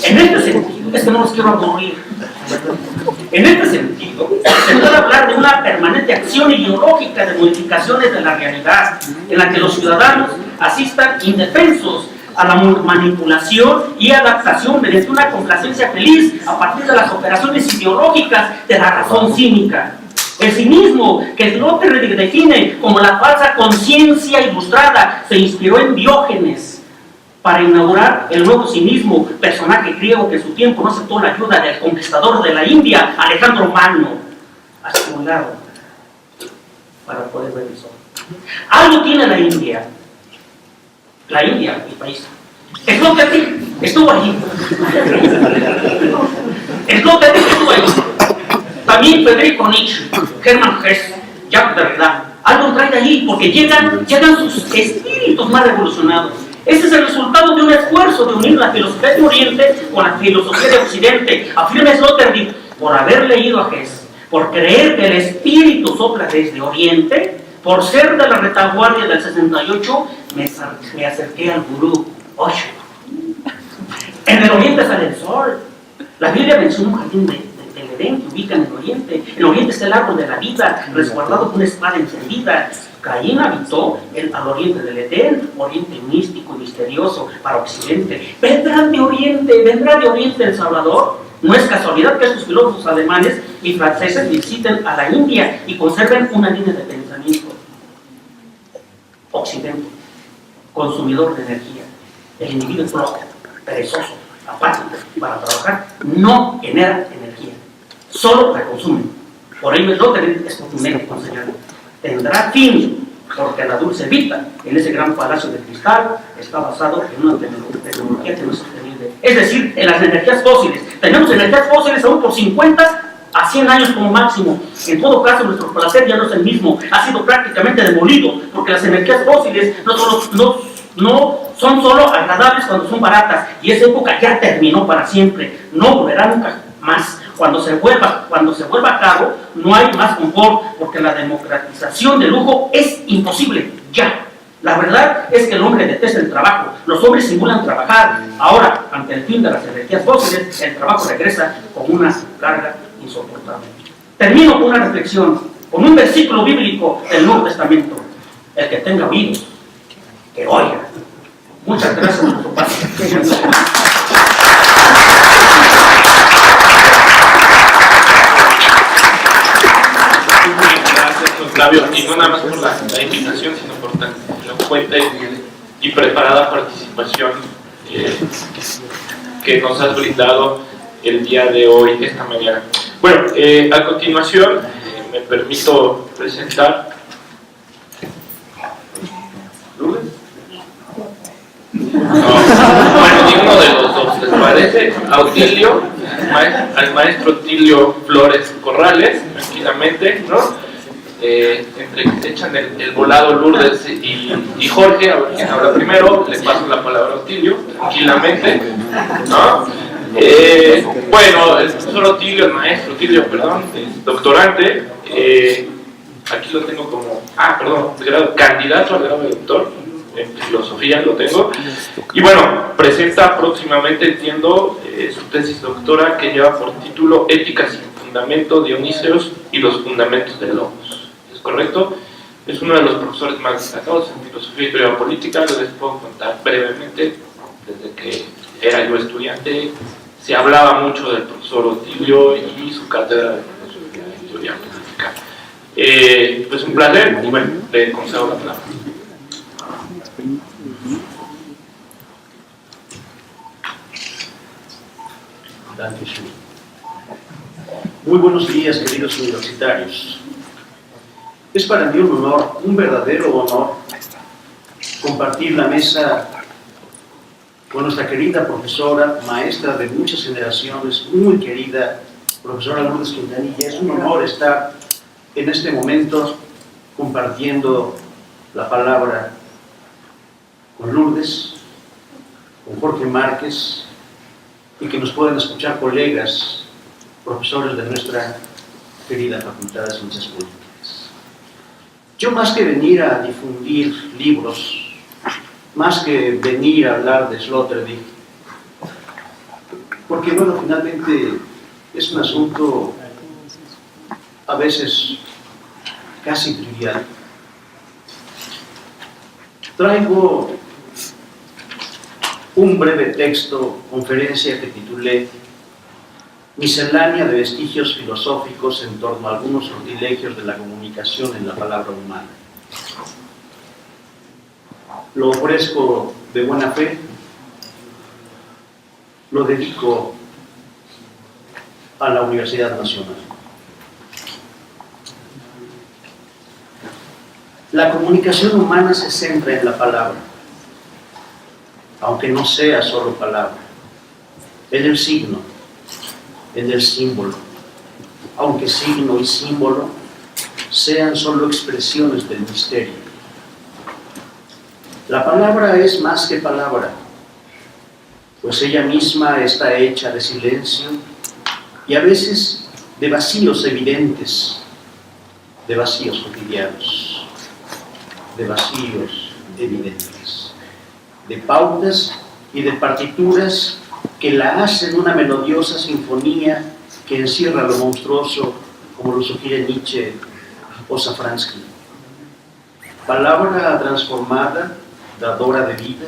En este sentido, es que no los quiero aburrir. En este sentido, se puede hablar de una permanente acción ideológica de modificaciones de la realidad, en la que los ciudadanos asistan indefensos a la manipulación y adaptación mediante una complacencia feliz a partir de las operaciones ideológicas de la razón cínica. El cinismo, que Sloterdijk define como la falsa conciencia ilustrada, se inspiró en Diógenes para inaugurar el nuevo cinismo, personaje griego que en su tiempo no aceptó la ayuda del conquistador de la India, Alejandro Magno, a su lado, para poder ver el sol. Algo tiene la India, el país. Sloterdijk estuvo allí. Sloterdijk estuvo allí. También Friedrich Nietzsche, Hermann Hesse, Jacques Derrida, algo trae de allí, porque llegan sus espíritus más revolucionados. Ese es el resultado de un esfuerzo de unir la filosofía de Oriente con la filosofía de Occidente. Afirma Sloterdijk, por haber leído a Hesse, por creer que el espíritu sopla desde Oriente, por ser de la retaguardia del 68, me acerqué al gurú Osho. En el Oriente sale el sol. La Biblia menciona un jardín del Edén que ubica en el Oriente. En el Oriente está el árbol de la vida, resguardado con una espada encendida. Caín habitó al oriente del Edén, oriente místico y misterioso para Occidente. Vendrá de Oriente el Salvador. No es casualidad que estos filósofos alemanes y franceses visiten a la India y conserven una línea de pensamiento. Occidente, consumidor de energía. El individuo es flojo, perezoso, apático, para trabajar no genera energía, solo la consume. Por ello Sloterdijk es contundente con señalar: tendrá fin, porque la dulce vida en ese gran palacio de cristal está basado en una tecnología que no es sostenible, es decir, en las energías fósiles. Tenemos energías fósiles aún por 50 a 100 años como máximo. En todo caso, nuestro placer ya no es el mismo, ha sido prácticamente demolido, porque las energías fósiles no son solo agradables cuando son baratas, y esa época ya terminó para siempre, no volverá nunca más. Cuando se vuelva a cabo, no hay más confort, porque la democratización del lujo es imposible ya. La verdad es que el hombre detesta el trabajo. Los hombres simulan trabajar. Ahora, ante el fin de las energías fósiles, el trabajo regresa con una carga insoportable. Termino con una reflexión, con un versículo bíblico del Nuevo Testamento. El que tenga oídos, que oiga. Muchas gracias por su parte. Flavio, y no nada más por la invitación, sino por tan elocuente y preparada participación que nos has brindado el día de hoy, esta mañana. Bueno, a continuación me permito presentar ¿Lourdes? No, bueno, ninguno de los dos, ¿les parece? Autilio, al maestro Autilio Flores Corrales, tranquilamente, ¿no? Entre que se echan el volado Lourdes y Jorge, a ver quién habla primero, le paso la palabra a Autilio, tranquilamente, ¿no? Bueno, el profesor Autilio, el maestro Autilio, perdón, doctorante, aquí lo tengo como, candidato al grado de doctor, en filosofía lo tengo, y bueno, presenta próximamente, entiendo, su tesis doctora que lleva por título Ética sin fundamento, Dioníseos y los fundamentos del logos. ¿Es correcto? Es uno de los profesores más destacados en filosofía y teoría política. Les puedo contar brevemente, desde que era yo estudiante, se hablaba mucho del profesor Autilio y su cátedra de filosofía y teoría política. Pues un placer, y bueno, le concedo la palabra. Muy buenos días, queridos universitarios. Es para mí un honor, un verdadero honor, compartir la mesa con nuestra querida profesora, maestra de muchas generaciones, muy querida profesora Lourdes Quintanilla. Es un honor estar en este momento compartiendo la palabra con Lourdes, con Jorge Márquez, y que nos puedan escuchar colegas, profesores de nuestra querida Facultad de Ciencias Políticas. Yo, más que venir a difundir libros, más que venir a hablar de Sloterdijk, porque bueno, finalmente es un asunto a veces casi trivial, traigo un breve texto, conferencia que titulé Miscelánea de vestigios filosóficos en torno a algunos sortilegios de la comunicación en la palabra humana. Lo ofrezco de buena fe, lo dedico a la Universidad Nacional. La comunicación humana se centra en la palabra, aunque no sea solo palabra, en el signo, en el símbolo, aunque signo y símbolo sean solo expresiones del misterio. La palabra es más que palabra, pues ella misma está hecha de silencio y a veces de vacíos evidentes, de vacíos cotidianos, de vacíos evidentes, de pautas y de partituras que la hacen una melodiosa sinfonía que encierra lo monstruoso, como lo sugiere Nietzsche o Safransky. Palabra transformada, dadora de vida,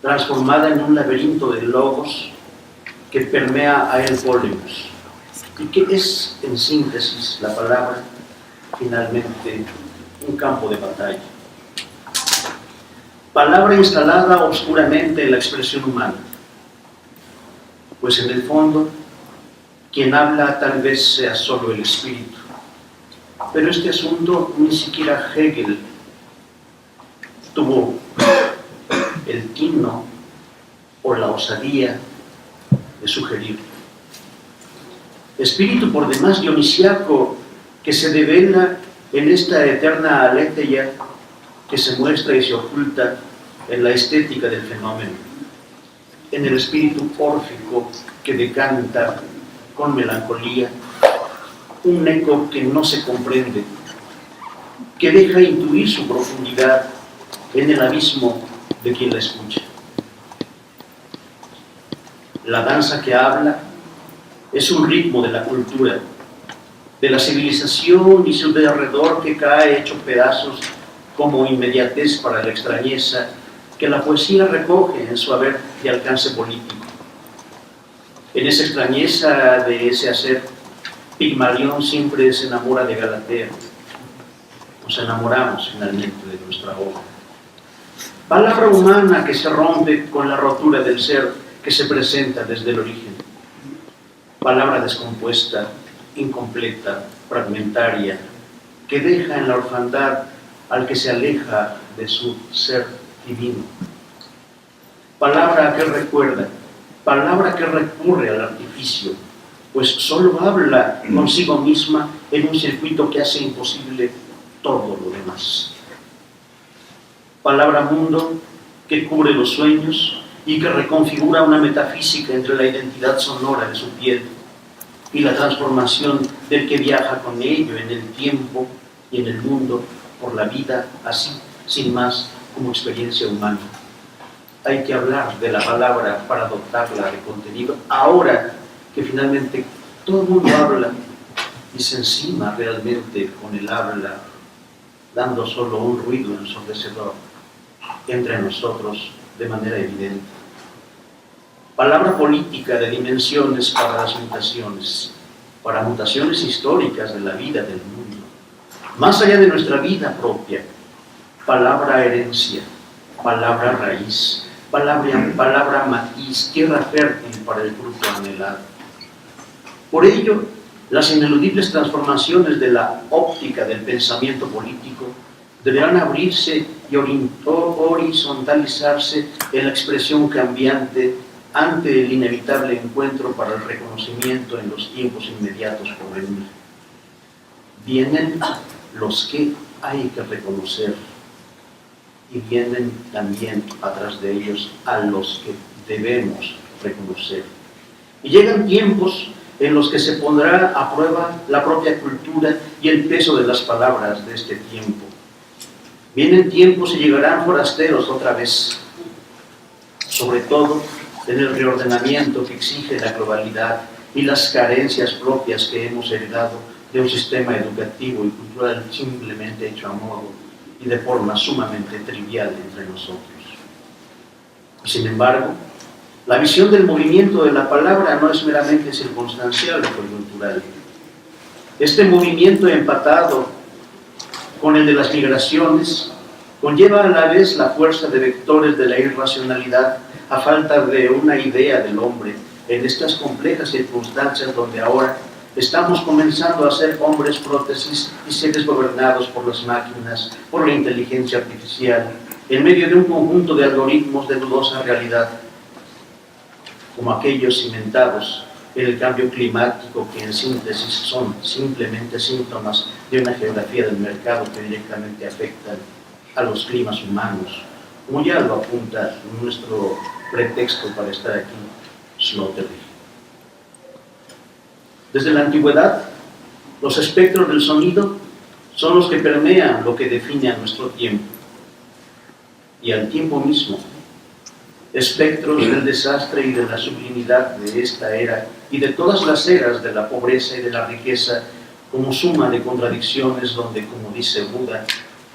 transformada en un laberinto de logos que permea a él polemos, y que es, en síntesis, la palabra, finalmente, un campo de batalla. Palabra instalada oscuramente en la expresión humana, pues en el fondo, quien habla tal vez sea solo el espíritu. Pero este asunto ni siquiera Hegel tuvo el tino o la osadía de sugerir. Espíritu por demás dionisiaco que se devela en esta eterna aletheia que se muestra y se oculta en la estética del fenómeno, en el espíritu órfico que decanta con melancolía, un eco que no se comprende, que deja intuir su profundidad en el abismo de quien la escucha. La danza que habla es un ritmo de la cultura, de la civilización y su derredor que cae hecho pedazos como inmediatez para la extrañeza que la poesía recoge en su haber de alcance político. En esa extrañeza de ese hacer, Pigmalión siempre se enamora de Galatea. Nos enamoramos finalmente de nuestra obra. Palabra humana que se rompe con la rotura del ser que se presenta desde el origen. Palabra descompuesta, incompleta, fragmentaria, que deja en la orfandad al que se aleja de su ser divino. Palabra que recuerda, palabra que recurre al artificio, pues solo habla consigo misma en un circuito que hace imposible todo lo demás. Palabra mundo que cubre los sueños y que reconfigura una metafísica entre la identidad sonora de su piel y la transformación del que viaja con ello en el tiempo y en el mundo por la vida, así, sin más, como experiencia humana. Hay que hablar de la palabra para dotarla de contenido, ahora que finalmente todo el mundo habla y se encima realmente con el habla, dando solo un ruido ensordecedor entre nosotros de manera evidente. Palabra política de dimensiones para las mutaciones históricas de la vida del mundo, más allá de nuestra vida propia. Palabra herencia, palabra raíz, palabra matiz, tierra fértil para el fruto anhelado. Por ello, las ineludibles transformaciones de la óptica del pensamiento político deberán abrirse y horizontalizarse en la expresión cambiante ante el inevitable encuentro para el reconocimiento en los tiempos inmediatos por venir. Vienen los que hay que reconocer y vienen también atrás de ellos a los que debemos reconocer. Y llegan tiempos en los que se pondrá a prueba la propia cultura y el peso de las palabras de este tiempo. Vienen tiempos y llegarán forasteros otra vez, sobre todo en el reordenamiento que exige la globalidad y las carencias propias que hemos heredado de un sistema educativo y cultural simplemente hecho a modo y de forma sumamente trivial entre nosotros. Y sin embargo, la visión del movimiento de la palabra no es meramente circunstancial o coyuntural. Este movimiento empatado con el de las migraciones conlleva a la vez la fuerza de vectores de la irracionalidad a falta de una idea del hombre en estas complejas circunstancias donde ahora estamos comenzando a ser hombres prótesis y seres gobernados por las máquinas, por la inteligencia artificial, en medio de un conjunto de algoritmos de dudosa realidad, como aquellos cimentados en el cambio climático que en síntesis son simplemente síntomas de una geografía del mercado que directamente afectan a los climas humanos, como ya lo apunta nuestro pretexto para estar aquí, Sloterdijk. Desde la antigüedad, los espectros del sonido son los que permean lo que define a nuestro tiempo y al tiempo mismo. Espectros del desastre y de la sublimidad de esta era y de todas las eras de la pobreza y de la riqueza como suma de contradicciones donde, como dice Buda,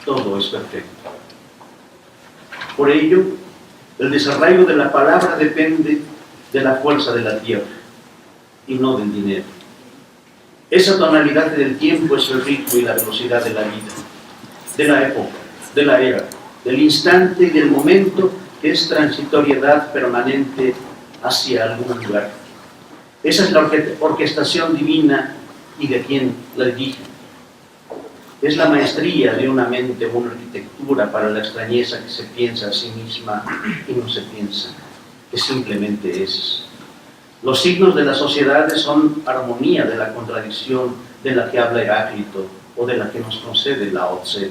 todo es perfecto. Por ello, el desarraigo de la palabra depende de la fuerza de la tierra y no del dinero. Esa tonalidad del tiempo es el ritmo y la velocidad de la vida, de la época, de la era, del instante y del momento que es transitoriedad permanente hacia algún lugar. Esa es la orquestación divina y de quien la dirige. Es la maestría de una mente o una arquitectura para la extrañeza que se piensa a sí misma y no se piensa, que simplemente es. Los signos de las sociedades son armonía de la contradicción de la que habla Heráclito o de la que nos concede Lao Tse,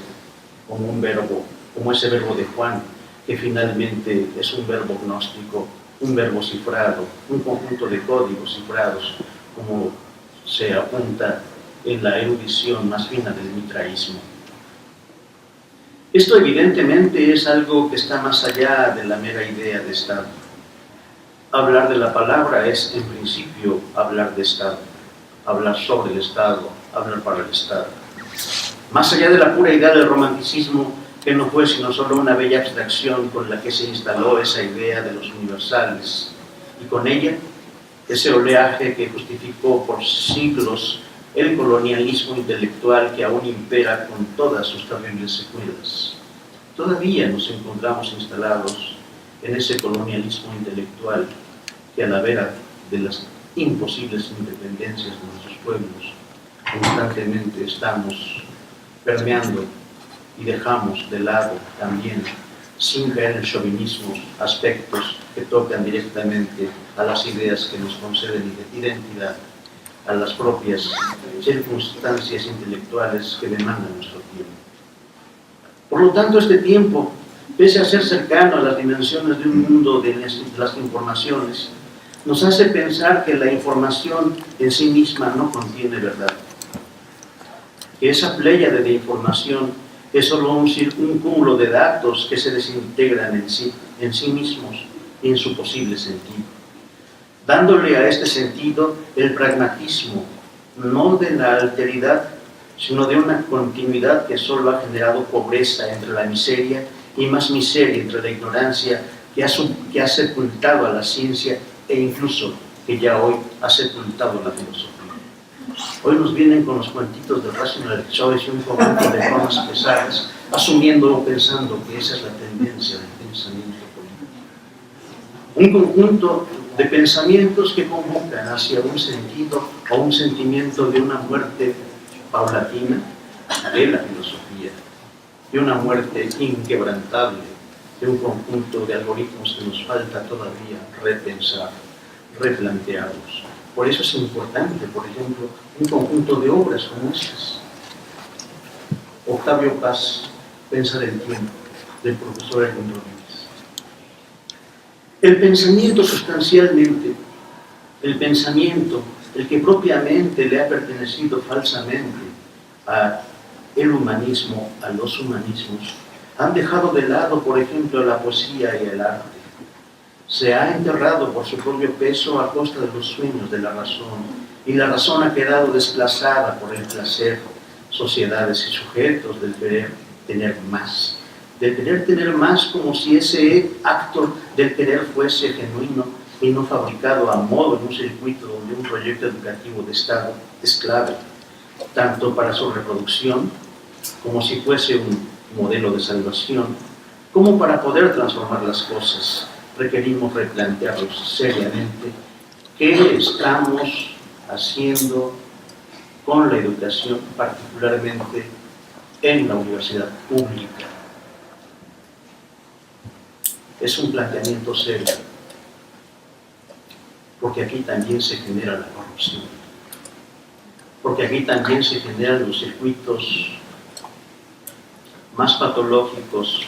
como un verbo, como ese verbo de Juan, que finalmente es un verbo gnóstico, un verbo cifrado, un conjunto de códigos cifrados, como se apunta en la erudición más fina del mitraísmo. Esto evidentemente es algo que está más allá de la mera idea de Estado. Hablar de la palabra es, en principio, hablar de Estado, hablar sobre el Estado, hablar para el Estado. Más allá de la pura idea del romanticismo que no fue sino solo una bella abstracción con la que se instaló esa idea de los universales, y con ella ese oleaje que justificó por siglos el colonialismo intelectual que aún impera con todas sus terribles secuelas. Todavía nos encontramos instalados en ese colonialismo intelectual que, a la vera de las imposibles independencias de nuestros pueblos, constantemente estamos permeando y dejamos de lado también, sin caer en chauvinismo, aspectos que tocan directamente a las ideas que nos conceden identidad, a las propias circunstancias intelectuales que demandan nuestro tiempo. Por lo tanto, este tiempo, pese a ser cercano a las dimensiones de un mundo de las informaciones, nos hace pensar que la información en sí misma no contiene verdad, que esa pléyade de información es solo un cúmulo de datos que se desintegran en sí mismos y en su posible sentido, dándole a este sentido el pragmatismo, no de la alteridad, sino de una continuidad que solo ha generado pobreza entre la miseria y más miseria entre la ignorancia, que ha sepultado a la ciencia e incluso que ya hoy ha sepultado la filosofía. Hoy nos vienen con los cuentitos de Rational Choice y un conjunto de formas pesadas, asumiendo o pensando que esa es la tendencia del pensamiento político. Un conjunto de pensamientos que convocan hacia un sentido o un sentimiento de una muerte paulatina de la filosofía, de una muerte inquebrantable, de un conjunto de algoritmos que nos falta todavía repensar, replantearlos. Por eso es importante, por ejemplo, un conjunto de obras como estas. Octavio Paz, Pensar el tiempo, del profesor Edmundo Rodríguez. El pensamiento sustancialmente, el pensamiento, el que propiamente le ha pertenecido falsamente al humanismo, a los humanismos, han dejado de lado, por ejemplo, la poesía y el arte. Se ha enterrado por su propio peso a costa de los sueños de la razón, y la razón ha quedado desplazada por el placer, sociedades y sujetos del querer tener más, del querer tener más como si ese acto del querer fuese genuino y no fabricado a modo en un circuito donde un proyecto educativo de Estado es clave, tanto para su reproducción, como si fuese un modelo de salvación, como para poder transformar las cosas. Requerimos replantearlos seriamente qué estamos haciendo con la educación, particularmente en la universidad pública. Es un planteamiento serio, porque aquí también se genera la corrupción, porque aquí también se generan los circuitos más patológicos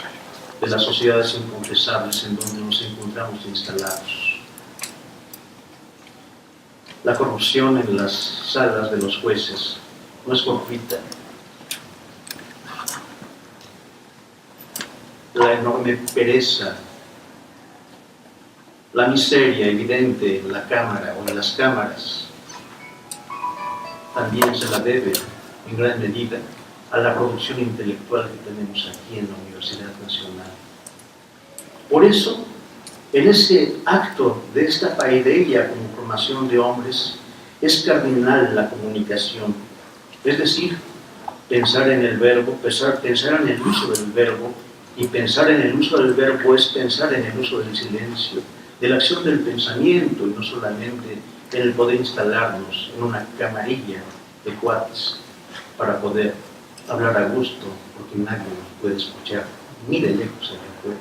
de las sociedades inconfesables en donde nos encontramos instalados. La corrupción en las salas de los jueces no es fortuita. La enorme pereza, la miseria evidente en la Cámara o en las cámaras también se la debe en gran medida a la producción intelectual que tenemos aquí en la Universidad Nacional. Por eso, en ese acto de esta paideia como formación de hombres, es cardinal la comunicación, es decir, pensar en el verbo, pensar en el uso del verbo, y pensar en el uso del verbo es pensar en el uso del silencio, de la acción del pensamiento, y no solamente en el poder instalarnos en una camarilla de cuates para poder hablar a gusto, porque nadie nos puede escuchar, ni de lejos allá afuera.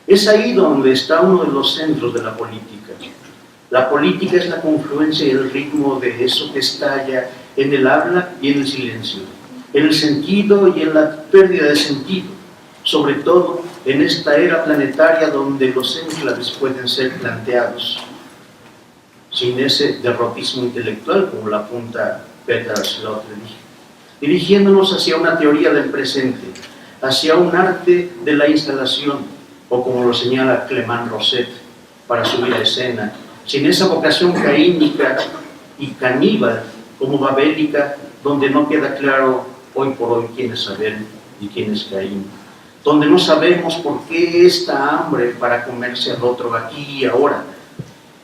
Es ahí donde está uno de los centros de la política. La política es la confluencia y el ritmo de eso que estalla en el habla y en el silencio, en el sentido y en la pérdida de sentido, sobre todo en esta era planetaria donde los enclaves pueden ser planteados sin ese derrotismo intelectual, como la apunta Peter Sloterdijk, dirigiéndonos hacia una teoría del presente, hacia un arte de la instalación, o como lo señala Clément Rosset para subir a escena, sin esa vocación caínica y caníbal como babélica, donde no queda claro hoy por hoy quién es Abel y quién es Caín. donde no sabemos por qué esta hambre para comerse al otro aquí y ahora,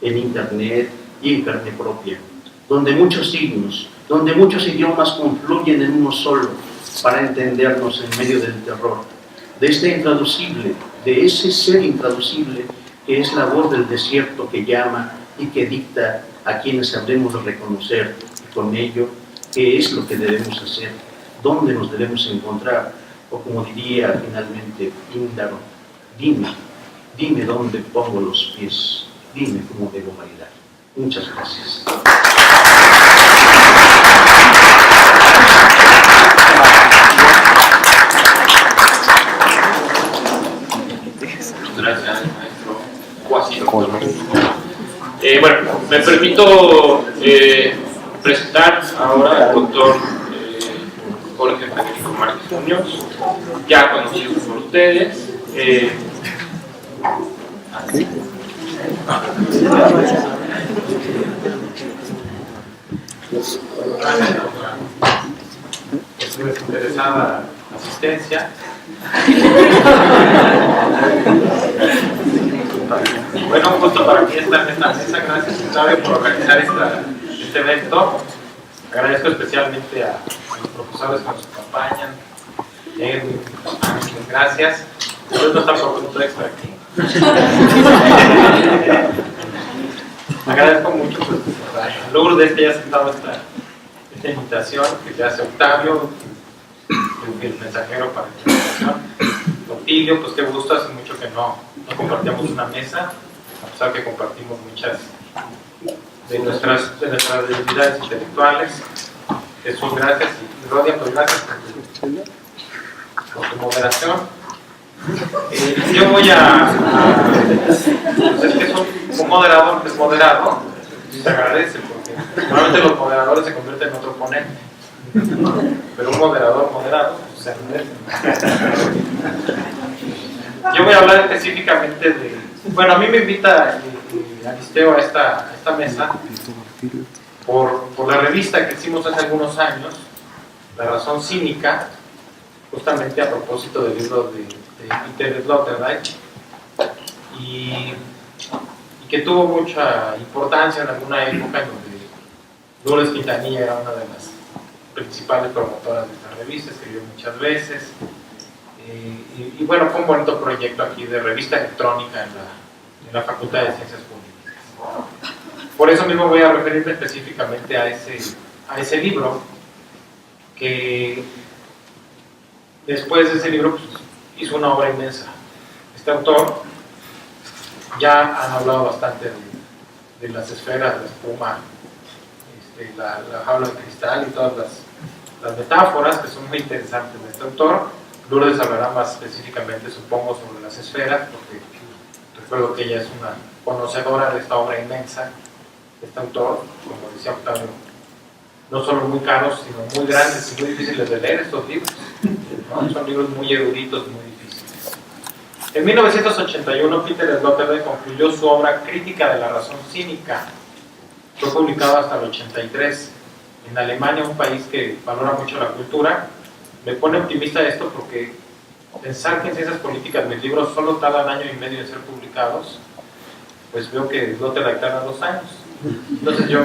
en internet y en carne propia, donde muchos signos, donde muchos idiomas confluyen en uno solo para entendernos en medio del terror, de este intraducible, de ese ser intraducible que es la voz del desierto que llama y que dicta a quienes habremos de reconocer con ello qué es lo que debemos hacer, dónde nos debemos encontrar, o como diría finalmente Píndaro, dime dónde pongo los pies, dime cómo debo bailar. Muchas gracias. Gracias, maestro Cuasi. Bueno, me permito presentar ahora al doctor Jorge Federico Márquez Muñoz, ya conocido por ustedes. Es una interesada asistencia. Bueno, un gusto para mí estar en esta mesa. Gracias, Octavio, por organizar este evento. Agradezco especialmente a los profesores que nos acompañan. Gracias. Yo no está por punto extra aquí. Agradezco mucho pues, a Lourdes que haya aceptado esta invitación que te hace Octavio, el mensajero para esta invitación. Otilio, pues qué gusto, hace mucho que no compartíamos una mesa, a pesar que compartimos muchas de nuestras debilidades intelectuales. Jesús, gracias, y Rodia, pues gracias por tu moderación. Yo voy pues es que un moderador que es moderado, se agradece, porque normalmente los moderadores se convierten en otro ponente, pero un moderador moderado pues, se agradece. Yo voy a hablar específicamente de, bueno, a mí me invita Aristeo a esta mesa por la revista que hicimos hace algunos años, La Razón Cínica, justamente a propósito del libro de Peter Sloterdijk, y que tuvo mucha importancia en alguna época en donde Lourdes Quintanilla era una de las principales promotoras de esta revista, escribió muchas veces, y bueno, fue un bonito proyecto aquí de revista electrónica en la Facultad de Ciencias Políticas. Por eso mismo voy a referirme específicamente a ese libro, que después de ese libro pues, hizo una obra inmensa. Este autor, ya han hablado bastante de las esferas, la espuma, la jaula de cristal y todas las metáforas que son muy interesantes de este autor. Lourdes hablará más específicamente, supongo, sobre las esferas, porque recuerdo que ella es una conocedora de esta obra inmensa. Este autor, como decía Octavio, no solo muy caros, sino muy grandes y muy difíciles de leer estos libros, ¿no? Son libros muy eruditos, muy difíciles. En 1981, Peter Sloterdijk concluyó su obra Crítica de la Razón Cínica. Fue publicado hasta el 83. En Alemania, un país que valora mucho la cultura, me pone optimista esto porque pensar que en ciencias políticas mis libros solo tardan año y medio en ser publicados, pues veo que Sloterdijk tarda 2 años. Entonces yo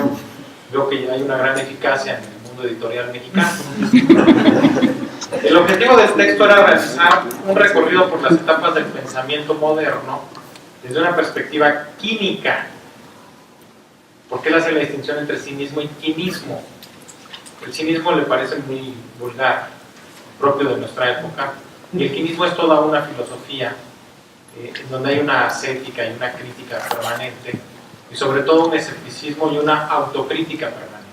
veo que hay una gran eficacia en el mundo editorial mexicano. El objetivo del texto era realizar un recorrido por las etapas del pensamiento moderno desde una perspectiva química, porque él hace la distinción entre cinismo y quinismo. El cinismo le parece muy vulgar, propio de nuestra época, y el quinismo es toda una filosofía en donde hay una ascética y una crítica permanente, y sobre todo un escepticismo y una autocrítica permanente.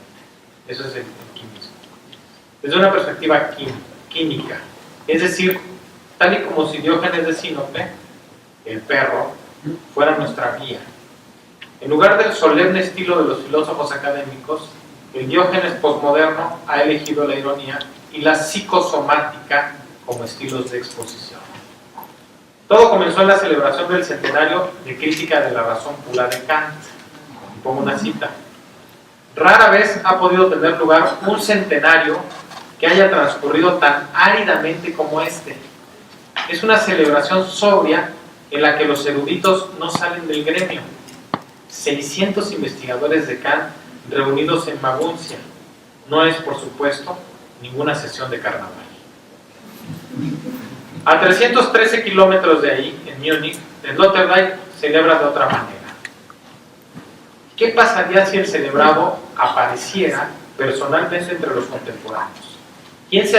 Eso es el quimismo. Desde una perspectiva química, es decir, tal y como si Diógenes de Sinope, el perro, fuera nuestra guía. En lugar del solemne estilo de los filósofos académicos, el Diógenes posmoderno ha elegido la ironía y la psicosomática como estilos de exposición. Todo comenzó en la celebración del centenario de Crítica de la Razón Pura de Kant. Y pongo una cita: rara vez ha podido tener lugar un centenario que haya transcurrido tan áridamente como este. es una celebración sobria en la que los eruditos no salen del gremio. 600 investigadores de Kant reunidos en Maguncia. No es, por supuesto, ninguna sesión de carnaval. A 313 kilómetros de ahí, en Múnich, el Sloterdijk celebra de otra manera. ¿Qué pasaría si el celebrado apareciera personalmente entre los contemporáneos? ¿Quién se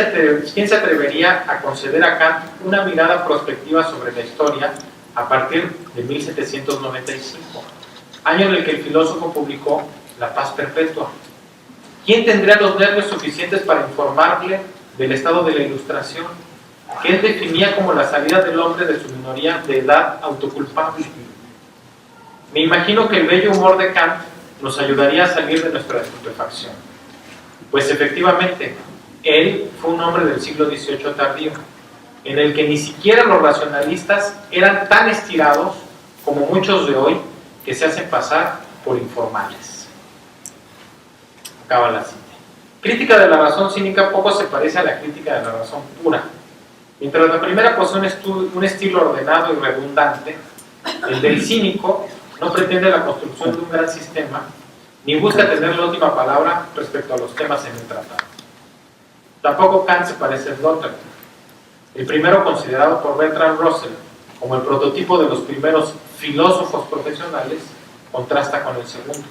atrevería a conceder a Kant una mirada prospectiva sobre la historia a partir de 1795, año en el que el filósofo publicó La Paz Perpetua? ¿Quién tendría los nervios suficientes para informarle del estado de la Ilustración, que él definía como la salida del hombre de su minoría de edad autoculpable? Me imagino que el bello humor de Kant nos ayudaría a salir de nuestra estupefacción, pues efectivamente él fue un hombre del siglo XVIII tardío, en el que ni siquiera los racionalistas eran tan estirados como muchos de hoy, que se hacen pasar por informales. Acaba la cita. Crítica de la razón cínica poco se parece a la crítica de la razón pura. Mientras la primera posee un estilo ordenado y redundante, el del cínico no pretende la construcción de un gran sistema, ni busca tener la última palabra respecto a los temas en el tratado. Tampoco Kant se parece a Sloterdijk, el primero considerado por Bertrand Russell como el prototipo de los primeros filósofos profesionales, contrasta con el segundo.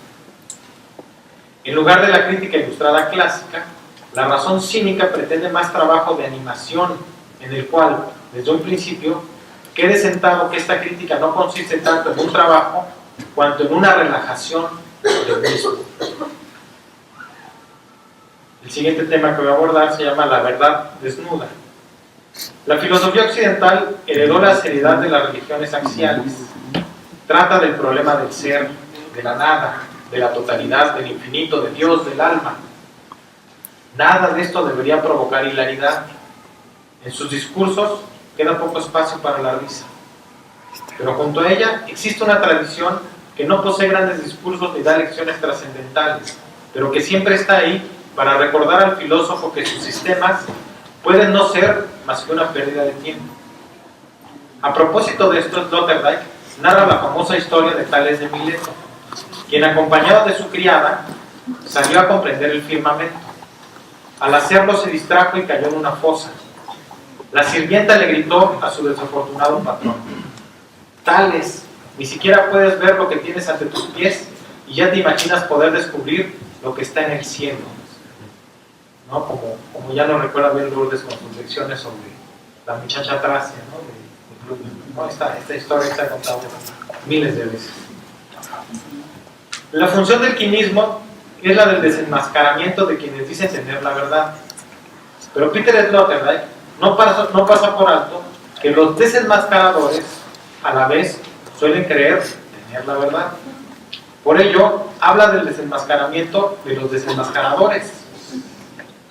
En lugar de la crítica ilustrada clásica, la razón cínica pretende más trabajo de animación, en el cual, desde un principio, quede sentado que esta crítica no consiste tanto en un trabajo cuanto en una relajación del mismo. El siguiente tema que voy a abordar se llama la verdad desnuda. La filosofía occidental heredó la seriedad de las religiones axiales. Trata del problema del ser, de la nada, de la totalidad, del infinito, de Dios, del alma. Nada de esto debería provocar hilaridad. En sus discursos queda poco espacio para la risa. Pero junto a ella existe una tradición que no posee grandes discursos ni da lecciones trascendentales, pero que siempre está ahí para recordar al filósofo que sus sistemas pueden no ser más que una pérdida de tiempo. A propósito de esto, Sloterdijk narra la famosa historia de Tales de Mileto, quien acompañado de su criada salió a comprender el firmamento. Al hacerlo se distrajo y cayó en una fosa. La sirvienta le gritó a su desafortunado patrón: Tales, ni siquiera puedes ver lo que tienes ante tus pies y ya te imaginas poder descubrir lo que está en el cielo. ¿No? Como ya nos recuerda bien Lourdes con sus lecciones sobre la muchacha Tracia, ¿no? Esta historia se ha contado miles de veces. La función del quimismo es la del desenmascaramiento de quienes dicen tener la verdad. Pero Peter Sloterdijk no pasa por alto que los desenmascaradores a la vez suelen creer tener la verdad. Por ello, habla del desenmascaramiento de los desenmascaradores.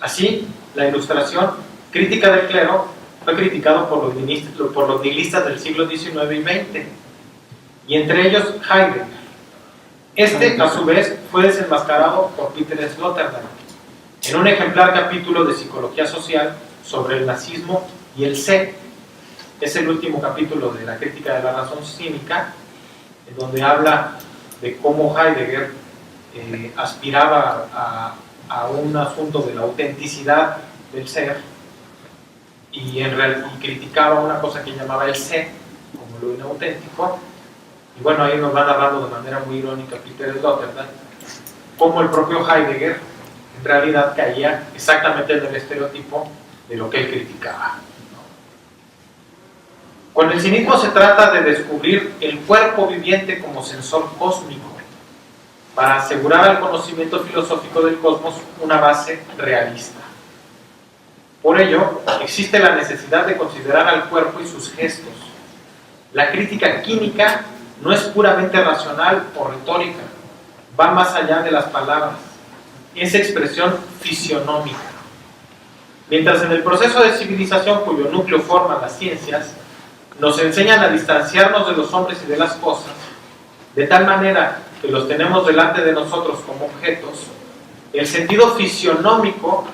Así, la Ilustración, crítica del clero, fue criticado por los nihilistas del siglo XIX y XX, y entre ellos Heidegger. Este, a su vez, fue desenmascarado por Peter Sloterdijk en un ejemplar capítulo de Psicología Social sobre el nazismo y el sé. Es el último capítulo de la crítica de la razón cínica, en donde habla de cómo Heidegger aspiraba a un asunto de la autenticidad del ser y criticaba una cosa que llamaba el sé como lo inauténtico. Y bueno, ahí nos va narrando de manera muy irónica Peter Sloterdijk cómo el propio Heidegger en realidad caía exactamente en el estereotipo de lo que él criticaba. Con el cinismo se trata de descubrir el cuerpo viviente como sensor cósmico, para asegurar al conocimiento filosófico del cosmos una base realista. Por ello, existe la necesidad de considerar al cuerpo y sus gestos. La crítica química no es puramente racional o retórica, va más allá de las palabras, es expresión fisionómica. Mientras en el proceso de civilización cuyo núcleo forman las ciencias, nos enseñan a distanciarnos de los hombres y de las cosas, de tal manera que los tenemos delante de nosotros como objetos, el sentido fisionómico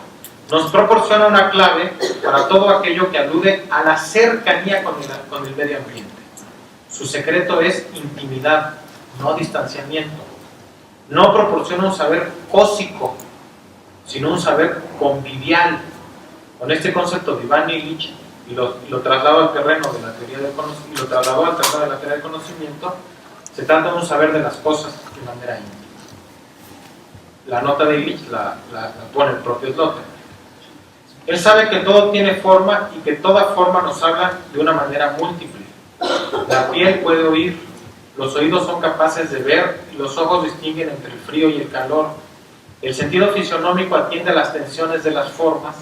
nos proporciona una clave para todo aquello que alude a la cercanía con el medio ambiente. Su secreto es intimidad, no distanciamiento. No proporciona un saber cósico, sino un saber convivial. Con este concepto de Ivan Illich, y lo trasladó al terreno de la teoría del conocimiento, se trata de un saber de las cosas de manera íntima. La nota de Illich la pone el propio Sloterdijk. Él sabe que todo tiene forma y que toda forma nos habla de una manera múltiple. La piel puede oír, los oídos son capaces de ver y los ojos distinguen entre el frío y el calor. El sentido fisionómico atiende a las tensiones de las formas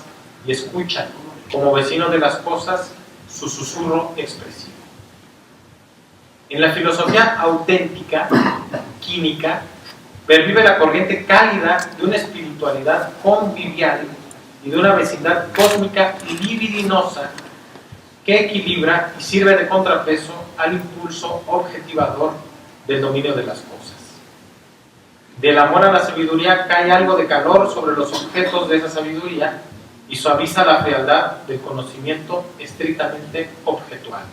y escucha, como vecino de las cosas, su susurro expresivo. En la filosofía auténtica, química, pervive la corriente cálida de una espiritualidad convivial y de una vecindad cósmica libidinosa que equilibra y sirve de contrapeso al impulso objetivador del dominio de las cosas. Del amor a la sabiduría cae algo de calor sobre los objetos de esa sabiduría y suaviza la frialdad del conocimiento estrictamente objetual.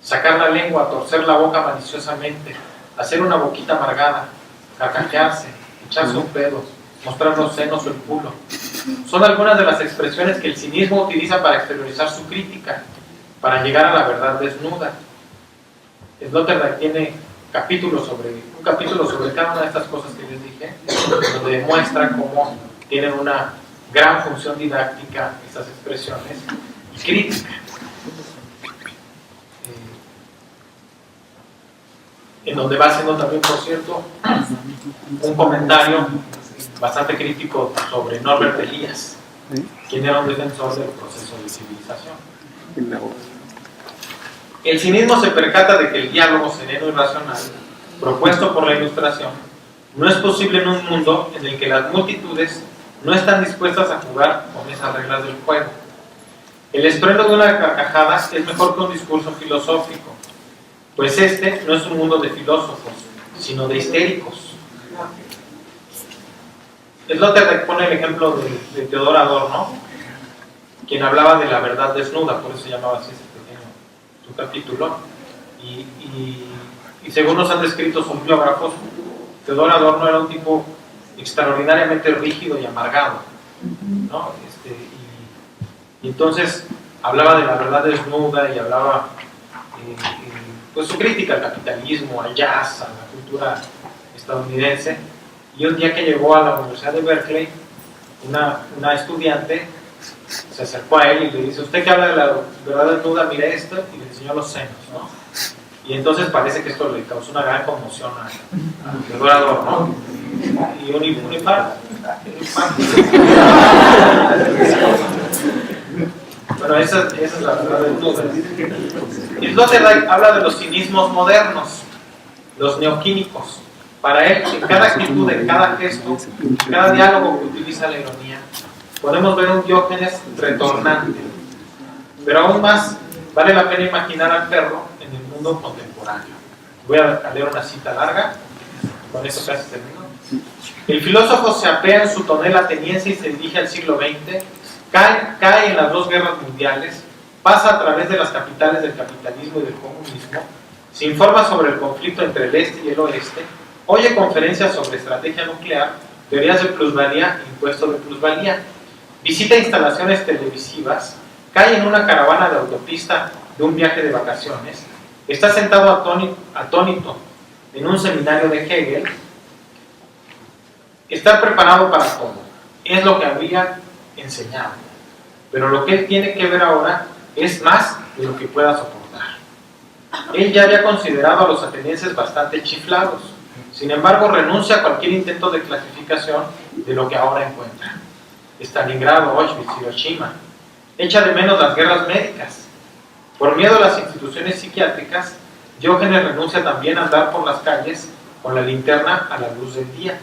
Sacar la lengua, torcer la boca maliciosamente, hacer una boquita amargada, carcajearse, echarse un pedo, mostrar los senos o el culo, son algunas de las expresiones que el cinismo utiliza para exteriorizar su crítica, para llegar a la verdad desnuda. Sloterdijk tiene un capítulo sobre cada una de estas cosas que les dije, donde demuestra cómo tienen una gran función didáctica estas expresiones y crítica. En donde va haciendo también, por cierto, un comentario bastante crítico sobre Norbert Elias, quien era un defensor del proceso de civilización. El cinismo se percata de que el diálogo sereno y racional, propuesto por la Ilustración, no es posible en un mundo en el que las multitudes no están dispuestas a jugar con esas reglas del juego. El estruendo de una carcajada es mejor que un discurso filosófico, pues este no es un mundo de filósofos, sino de histéricos. Sloterdijk pone el ejemplo de Theodor Adorno, quien hablaba de la verdad desnuda, por eso se llamaba así ese pequeño su capítulo, y según nos han descrito sus biógrafos, Theodor Adorno era un tipo extraordinariamente rígido y amargado, ¿no? Y entonces hablaba de la verdad desnuda y hablaba pues su crítica al capitalismo, al jazz, a la cultura estadounidense. Y un día que llegó a la Universidad de Berkeley, una estudiante se acercó a él y le dice: usted que habla de la verdad desnuda, mire esto, y le enseñó los senos, ¿no? Y entonces parece que esto le causó una gran conmoción a Theodor Adorno, ¿no? Y un infarto. Bueno, esa es la verdad desnuda. Y Sloterdijk habla de los cinismos modernos, los neoquímicos. Para él, en cada actitud, en cada gesto, en cada diálogo que utiliza la ironía, podemos ver un Diógenes retornante. Pero aún más, vale la pena imaginar al perro en el mundo contemporáneo. Voy a leer una cita larga, con eso casi termino. El filósofo se apea en su tonel ateniense y se dirige al siglo XX, cae en las dos guerras mundiales, pasa a través de las capitales del capitalismo y del comunismo, se informa sobre el conflicto entre el este y el oeste, oye conferencias sobre estrategia nuclear, teorías de plusvalía e impuesto de plusvalía, visita instalaciones televisivas, cae en una caravana de autopista de un viaje de vacaciones, está sentado atónito en un seminario de Hegel. Estar preparado para todo es lo que había enseñado, pero lo que él tiene que ver ahora es más de lo que pueda soportar. Él ya había considerado a los atenienses bastante chiflados. Sin embargo, renuncia a cualquier intento de clasificación de lo que ahora encuentra. Stalingrado, Auschwitz, Hiroshima. Echa de menos las guerras médicas. Por miedo a las instituciones psiquiátricas, Diógenes renuncia también a andar por las calles con la linterna a la luz del día.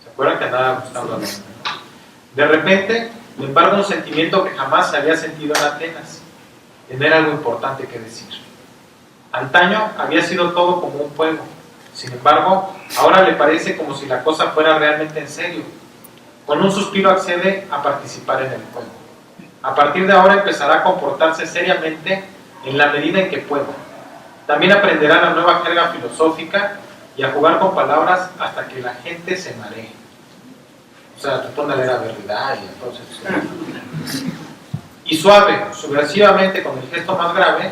¿Se acuerdan que andaba buscando a los demás? De repente, le embarga un sentimiento que jamás se había sentido en Atenas: tener algo importante que decir. Antaño había sido todo como un juego. Sin embargo, ahora le parece como si la cosa fuera realmente en serio, Con un suspiro accede a participar en el juego. A partir de ahora empezará a comportarse seriamente en la medida en que pueda. También aprenderá la nueva jerga filosófica y a jugar con palabras hasta que la gente se maree. O sea, te pone a leer a Derrida y entonces... Y suave, subversivamente, con el gesto más grave,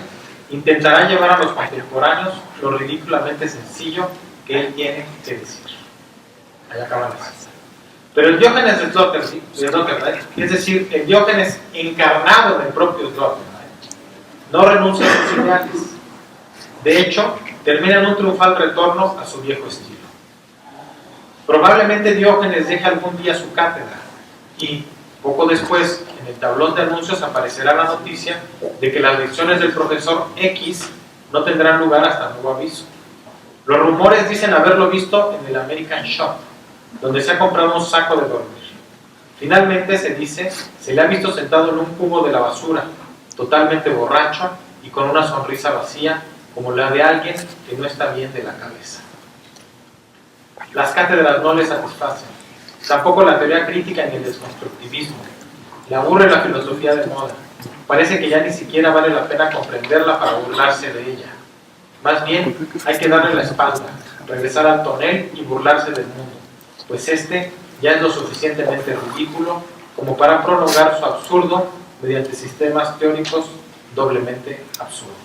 intentará llevar a los contemporáneos lo ridículamente sencillo que él tiene que decir. Ahí acaba la cita. Pero el Diógenes de Sloterdijk, es decir, el Diógenes encarnado en el propio Sloterdijk, no renuncia a sus ideales. De hecho, termina en un triunfal retorno a su viejo estilo. Probablemente Diógenes deje algún día su cátedra y, poco después, en el tablón de anuncios aparecerá la noticia de que las lecciones del profesor X no tendrán lugar hasta nuevo aviso. Los rumores dicen haberlo visto en el American Shop, donde se ha comprado un saco de dormir. Finalmente, se dice, se le ha visto sentado en un cubo de la basura, totalmente borracho y con una sonrisa vacía, como la de alguien que no está bien de la cabeza. Las cátedras no le satisfacen, tampoco la teoría crítica ni el desconstructivismo. Le aburre la filosofía de moda. Parece que ya ni siquiera vale la pena comprenderla para burlarse de ella. Más bien, hay que darle la espalda, regresar al tonel y burlarse del mundo, pues este ya es lo suficientemente ridículo como para prolongar su absurdo mediante sistemas teóricos doblemente absurdos.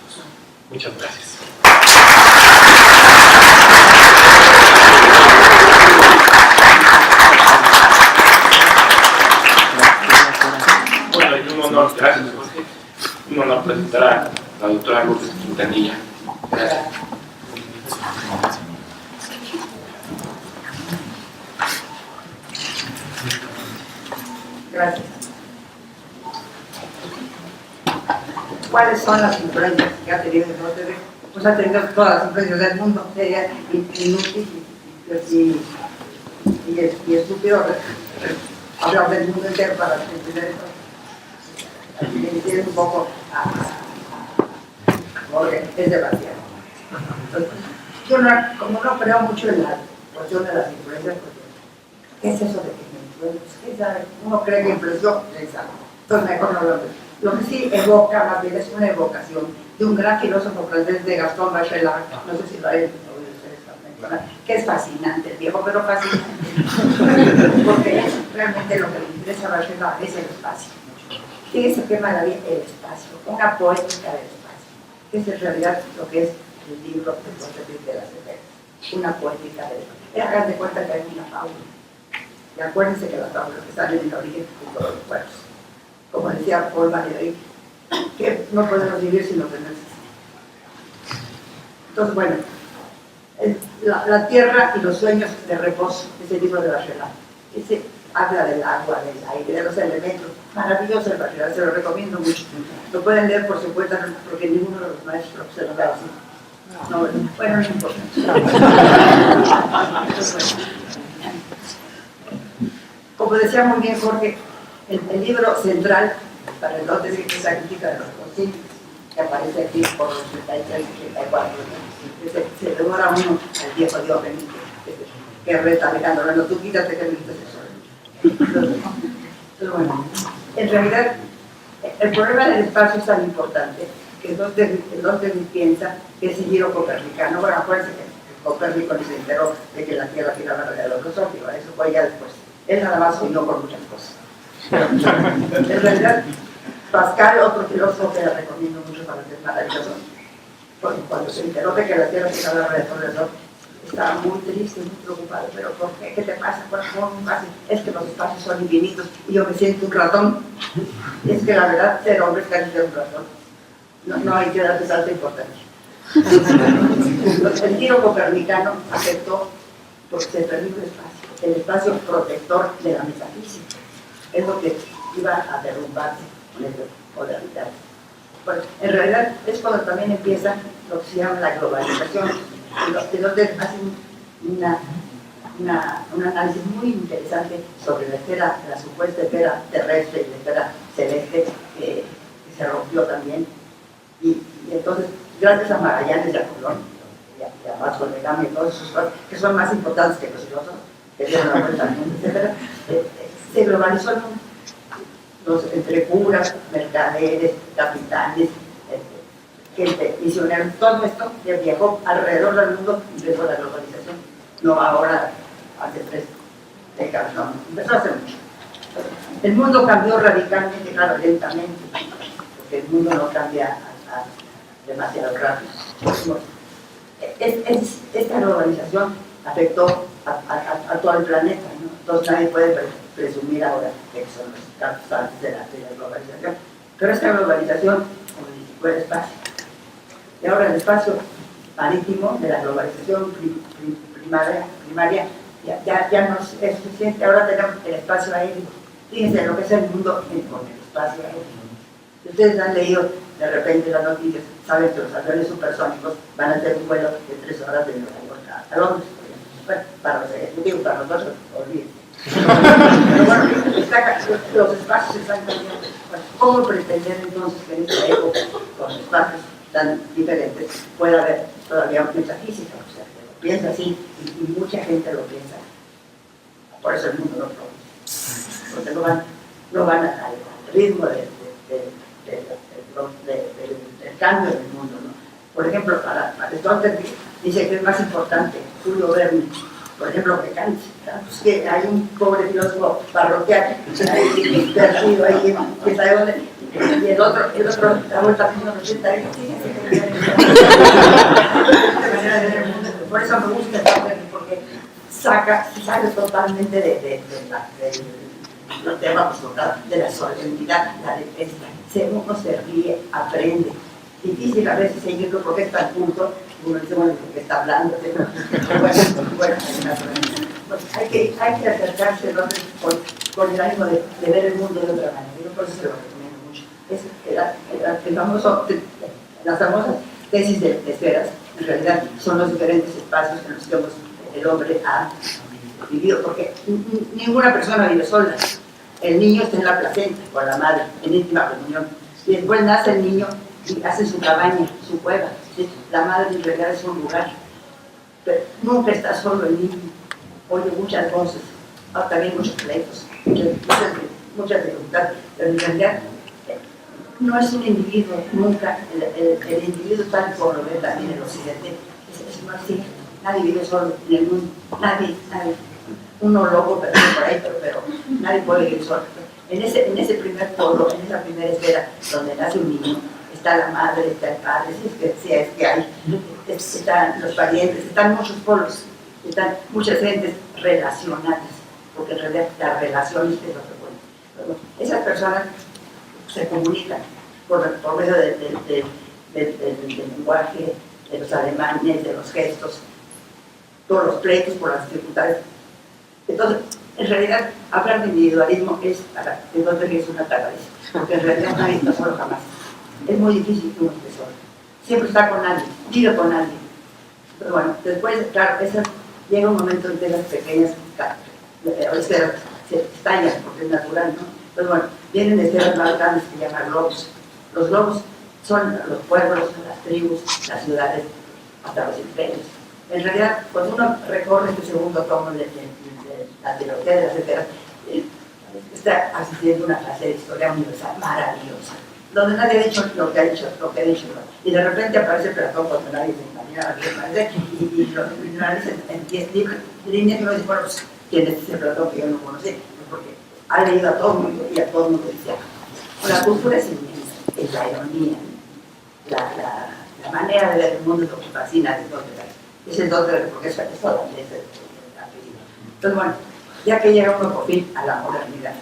Muchas gracias. Bueno, y un honor, gracias Jorge, un honor presentar a la doctora Lourdes Quintanilla. Gracias. Gracias. ¿Cuáles son las influencias que ha tenido el OTB? Pues ha tenido todas las influencias del mundo. Sería inútil y estúpido hablar del mundo entero para entender esto. Entiende un poco porque es demasiado. Entonces, yo como no creo mucho en la cuestión de las influencias, ¿qué es eso de que me influencia? Uno cree que influenció, entonces mejor no lo veo. Lo que sí evoca, más bien, es una evocación de un gran filósofo francés, de Gaston Bachelard, no sé si lo hayan oído ustedes también, que es fascinante, el viejo, pero fascinante, porque realmente lo que le interesa a Bachelard es el espacio. Fíjense qué maravilla el espacio, una poética del espacio. Es en realidad lo que es el libro de las efectos, una poética del espacio. Hagan de cuenta que hay una fábula. Y acuérdense que las fábulas que están en el origen de todos los pueblos. Como decía Paul Valéry, que no podemos vivir sin lo que no existe. Entonces, bueno, la tierra y los sueños de reposo, ese libro de Bachelard, ese habla del agua, del aire, de los elementos. Maravilloso el Bachelard, se lo recomiendo mucho. Lo pueden leer por su cuenta, porque ninguno de los maestros se lo da así. No, bueno, no importa. Entonces, bueno. Como decía muy bien Jorge, el libro central para el dote que es la crítica de los concilios, que aparece aquí por los 33 y 34, se devora uno al viejo Diógenes, que reta Alejandro, bueno, tú quítate que me quitas eso. Entonces, bueno, en realidad, el problema del espacio es tan importante que el dote piensa que es el giro copernicano. Bueno, acuérdense que Copérnico ni se enteró de que la Tierra giraba alrededor de los Sol, eso fue ya después. Él nada más soñó con muchas cosas. En realidad, Pascal, otro filósofo que le recomiendo mucho para que es maravilloso, cuando se enteró de que la Tierra giraba alrededor del Sol, estaba muy triste, muy preocupado. ¿Pero por qué? ¿Qué te pasa? Es que los espacios son infinitos y yo me siento un ratón. Es que la verdad, ser hombre es casi ser un ratón. No hay que darle tanta importancia. El giro copernicano aceptó porque se permite el espacio protector de la metafísica. Es lo que iba a derrumbarse con el modernidad. Bueno, en realidad es cuando también empieza lo que se llama la globalización. Los pilotos hacen un análisis muy interesante sobre la esfera, la supuesta esfera terrestre y la esfera celeste que se rompió también. Y entonces, gracias a Magallanes y a Colón, y a Vasco da Gama y todos esos que son más importantes que los filósofos, que dieron la vuelta al mundo, etc., se globalizó el mundo. Entre curas, mercaderes, capitanes, gente, misioneros, todo esto ya viajó alrededor del mundo y empezó la globalización. No ahora, hace 3 décadas, no, empezó hace mucho. El mundo cambió radicalmente, claro, lentamente, porque el mundo no cambia demasiado rápido. Esta globalización afectó a todo el planeta, ¿no? Entonces nadie puede presumir ahora que son los causantes de la globalización. Pero esta globalización modificó el espacio. Y ahora el espacio marítimo de la globalización primaria ya no es suficiente. Ahora tenemos el espacio aéreo. Fíjense lo que es el mundo con el espacio aéreo. Si ustedes han leído de repente las noticias, saben que los aviones supersónicos van a hacer un vuelo de 3 horas de Nueva York a Londres. Bueno, para los ejecutivos, para nosotros, olvídense. Pero bueno, los espacios están cambiando. Bueno, ¿cómo pretender entonces que en esta época, con espacios tan diferentes, pueda haber todavía metafísica? O sea, que lo piensa así y mucha gente lo piensa. Por eso el mundo no progresa. Porque no van al ritmo del cambio del mundo, ¿no? Por ejemplo, para Stoltenberg dice que es más importante Julio Verne, por ejemplo, que Kant, ¿no? Pues que hay un pobre filósofo parroquial perdido ahí, que sabe dónde, y el otro la vuelta a 1980, por eso me gusta Stoltenberg, porque sale totalmente de la solemnidad, la defensa. Uno se ríe, aprende. Difícil a veces seguirlo porque está al punto, uno dice, bueno, ¿de qué está hablando? Bueno, hay que acercarse con el ánimo de ver el mundo de otra manera. Yo por eso se lo recomiendo mucho. Las famosas tesis de esferas, en realidad son los diferentes espacios en los que el hombre ha vivido, porque ninguna persona vive sola. El niño está en la placenta con la madre, en íntima comunión. Y después nace el niño y hace su cabaña, su cueva. ¿Sí? La madre en realidad es un lugar. Pero nunca está solo el niño. Oye muchas voces, también muchos pleitos, muchas dificultades. Pero en realidad no es un individuo, nunca. El individuo tal como lo ve también el occidente. Es no así. Nadie vive solo en el mundo. Nadie. Uno loco perdido por ahí, pero nadie puede vivir solo. En ese primer polo, en esa primera esfera donde nace un niño, está la madre, está el padre, si es que hay, están los parientes, están muchos polos, están muchas gentes relacionadas, porque en realidad las relaciones es lo que cuenta. Esas personas se comunican por medio del lenguaje, de los ademanes, de los gestos, por los pleitos, por las dificultades. Entonces, en realidad, hablar de individualismo es una taradez, porque en realidad nadie está solo jamás. Es muy difícil que uno esté solo. Siempre está con alguien, vive con alguien. Pero bueno, después, claro, llega un momento en que las pequeñas esferas se estallan, porque es natural, ¿no? Pero bueno, vienen de esferas más grandes que se llaman globos. Los globos son los pueblos, las tribus, las ciudades, hasta los imperios. En realidad, cuando uno recorre este segundo tomo de la teología de las esferas, está asistiendo a una clase de historia universal maravillosa, donde nadie ha dicho lo que ha dicho, y de repente aparece Platón cuando nadie se imaginaba que aparece, y lo analiza en 10 libros, líneas, y uno dice, bueno, pues, ¿quién es ese Platón que yo no conocí? Porque ha leído a todo el mundo, y a todo el mundo decía, la cultura es inmensa, es la ironía, la manera de ver el mundo es lo que fascina de todo. Es el don porque es toda la física. Entonces, bueno, ya que llega uno por fin a la modernidad,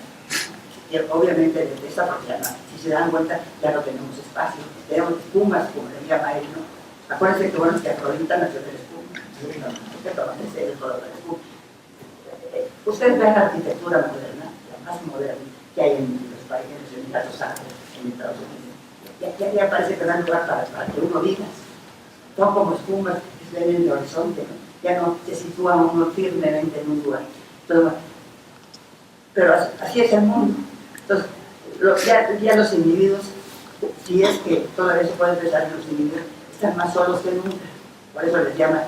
y obviamente desde esta porque si se dan cuenta, ya no tenemos espacio, tenemos espumas, como le llama él, ¿no? Acuérdense que bueno, que Afrodita nació de espuma, ¿no? Que toman en serio todo la espuma. Ustedes ven la arquitectura moderna, la más moderna que hay en los países, en Los Ángeles, en Estados Unidos. Ya parece que no hay lugar para que uno viva. Son como espumas que se ven en el horizonte, ¿no? Ya no se sitúa uno firmemente en un lugar. Entonces, pero así es el mundo. Entonces, ya los individuos, si es que todavía se puede pensar en los individuos, están más solos que nunca. Por eso les llama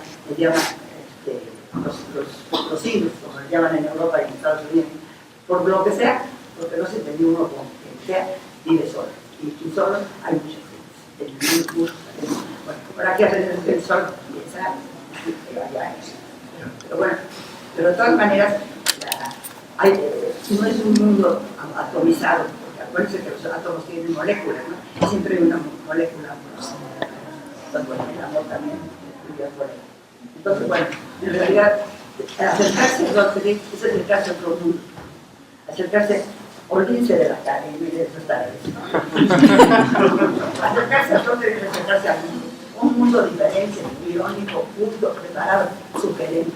los siglos, como les llaman en Europa y en Estados Unidos. por lo que sea, porque no se entendió uno con quien sea, vive solo. Y solo hay muchas cosas. Bueno, habrá que aprender a vivir solo, piensa, pero bueno, pero de todas maneras, no es un mundo atomizado, porque acuérdense que los átomos tienen moléculas, ¿no? Siempre hay una molécula, pues bueno, el amor también estudia por ahí. Entonces, bueno, en realidad, acercarse a los que es acercarse a otro mundo, acercarse, olvídense de la academia y de esas tareas, ¿no? Acercarse a otro que es acercarse al mundo, un mundo diferente, irónico, justo, preparado, sugerente.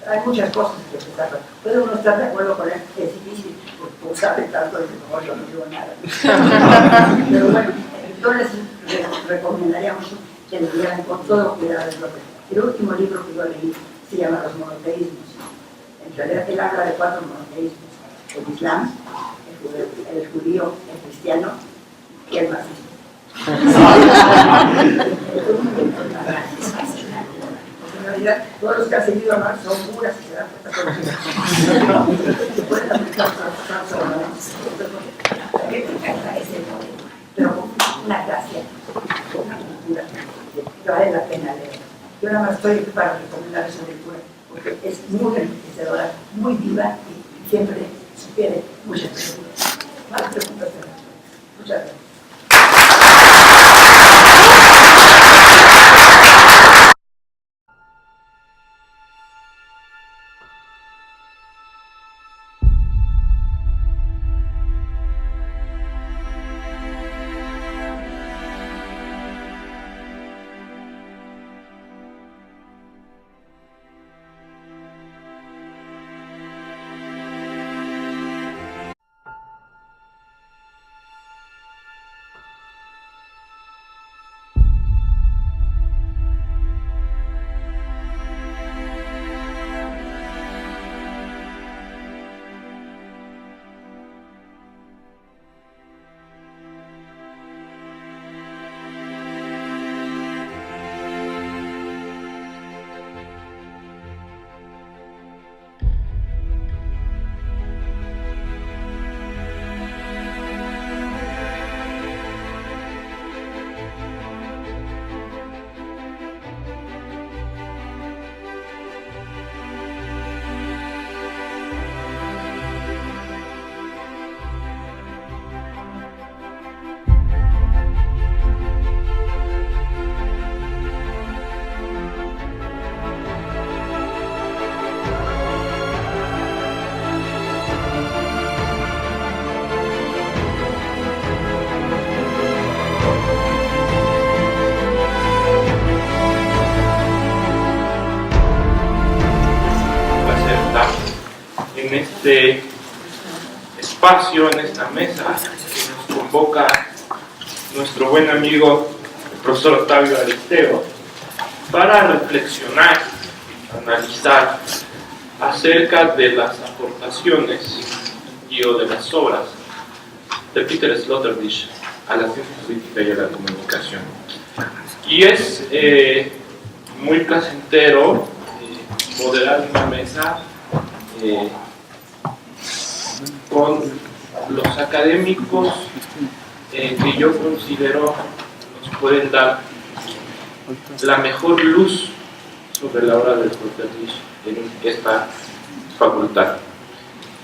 Hay muchas cosas que pensar. Puede uno estar de acuerdo con él, que es difícil, porque sabe tanto de que mejor yo no digo nada. Pero bueno, yo les recomendaría mucho que lo lean con todo cuidado. El último libro que yo leí se llama Los monoteísmos. En realidad él habla de 4 monoteísmos: el Islam, el judío, el cristiano y el marxismo. En realidad, todos los que han seguido a Marx son puras y se dan cuenta con que pueden aplicar transformaciones. La crítica es ese modelo, pero con una gracia, con una cultura que vale la pena leer. Yo nada más estoy aquí para recomendar esa lectura, porque es muy enriquecedora, muy viva y siempre sugiere muchas preguntas. Más preguntas. Muchas gracias. En este espacio, en esta mesa que nos convoca nuestro buen amigo el profesor Octavio Aristeo para reflexionar, analizar acerca de las aportaciones y o de las obras de Peter Sloterdijk a la ciencia política y a la comunicación. Y es muy placentero moderar una mesa con los académicos que yo considero nos pueden dar la mejor luz sobre la obra de Sloterdijk en esta facultad.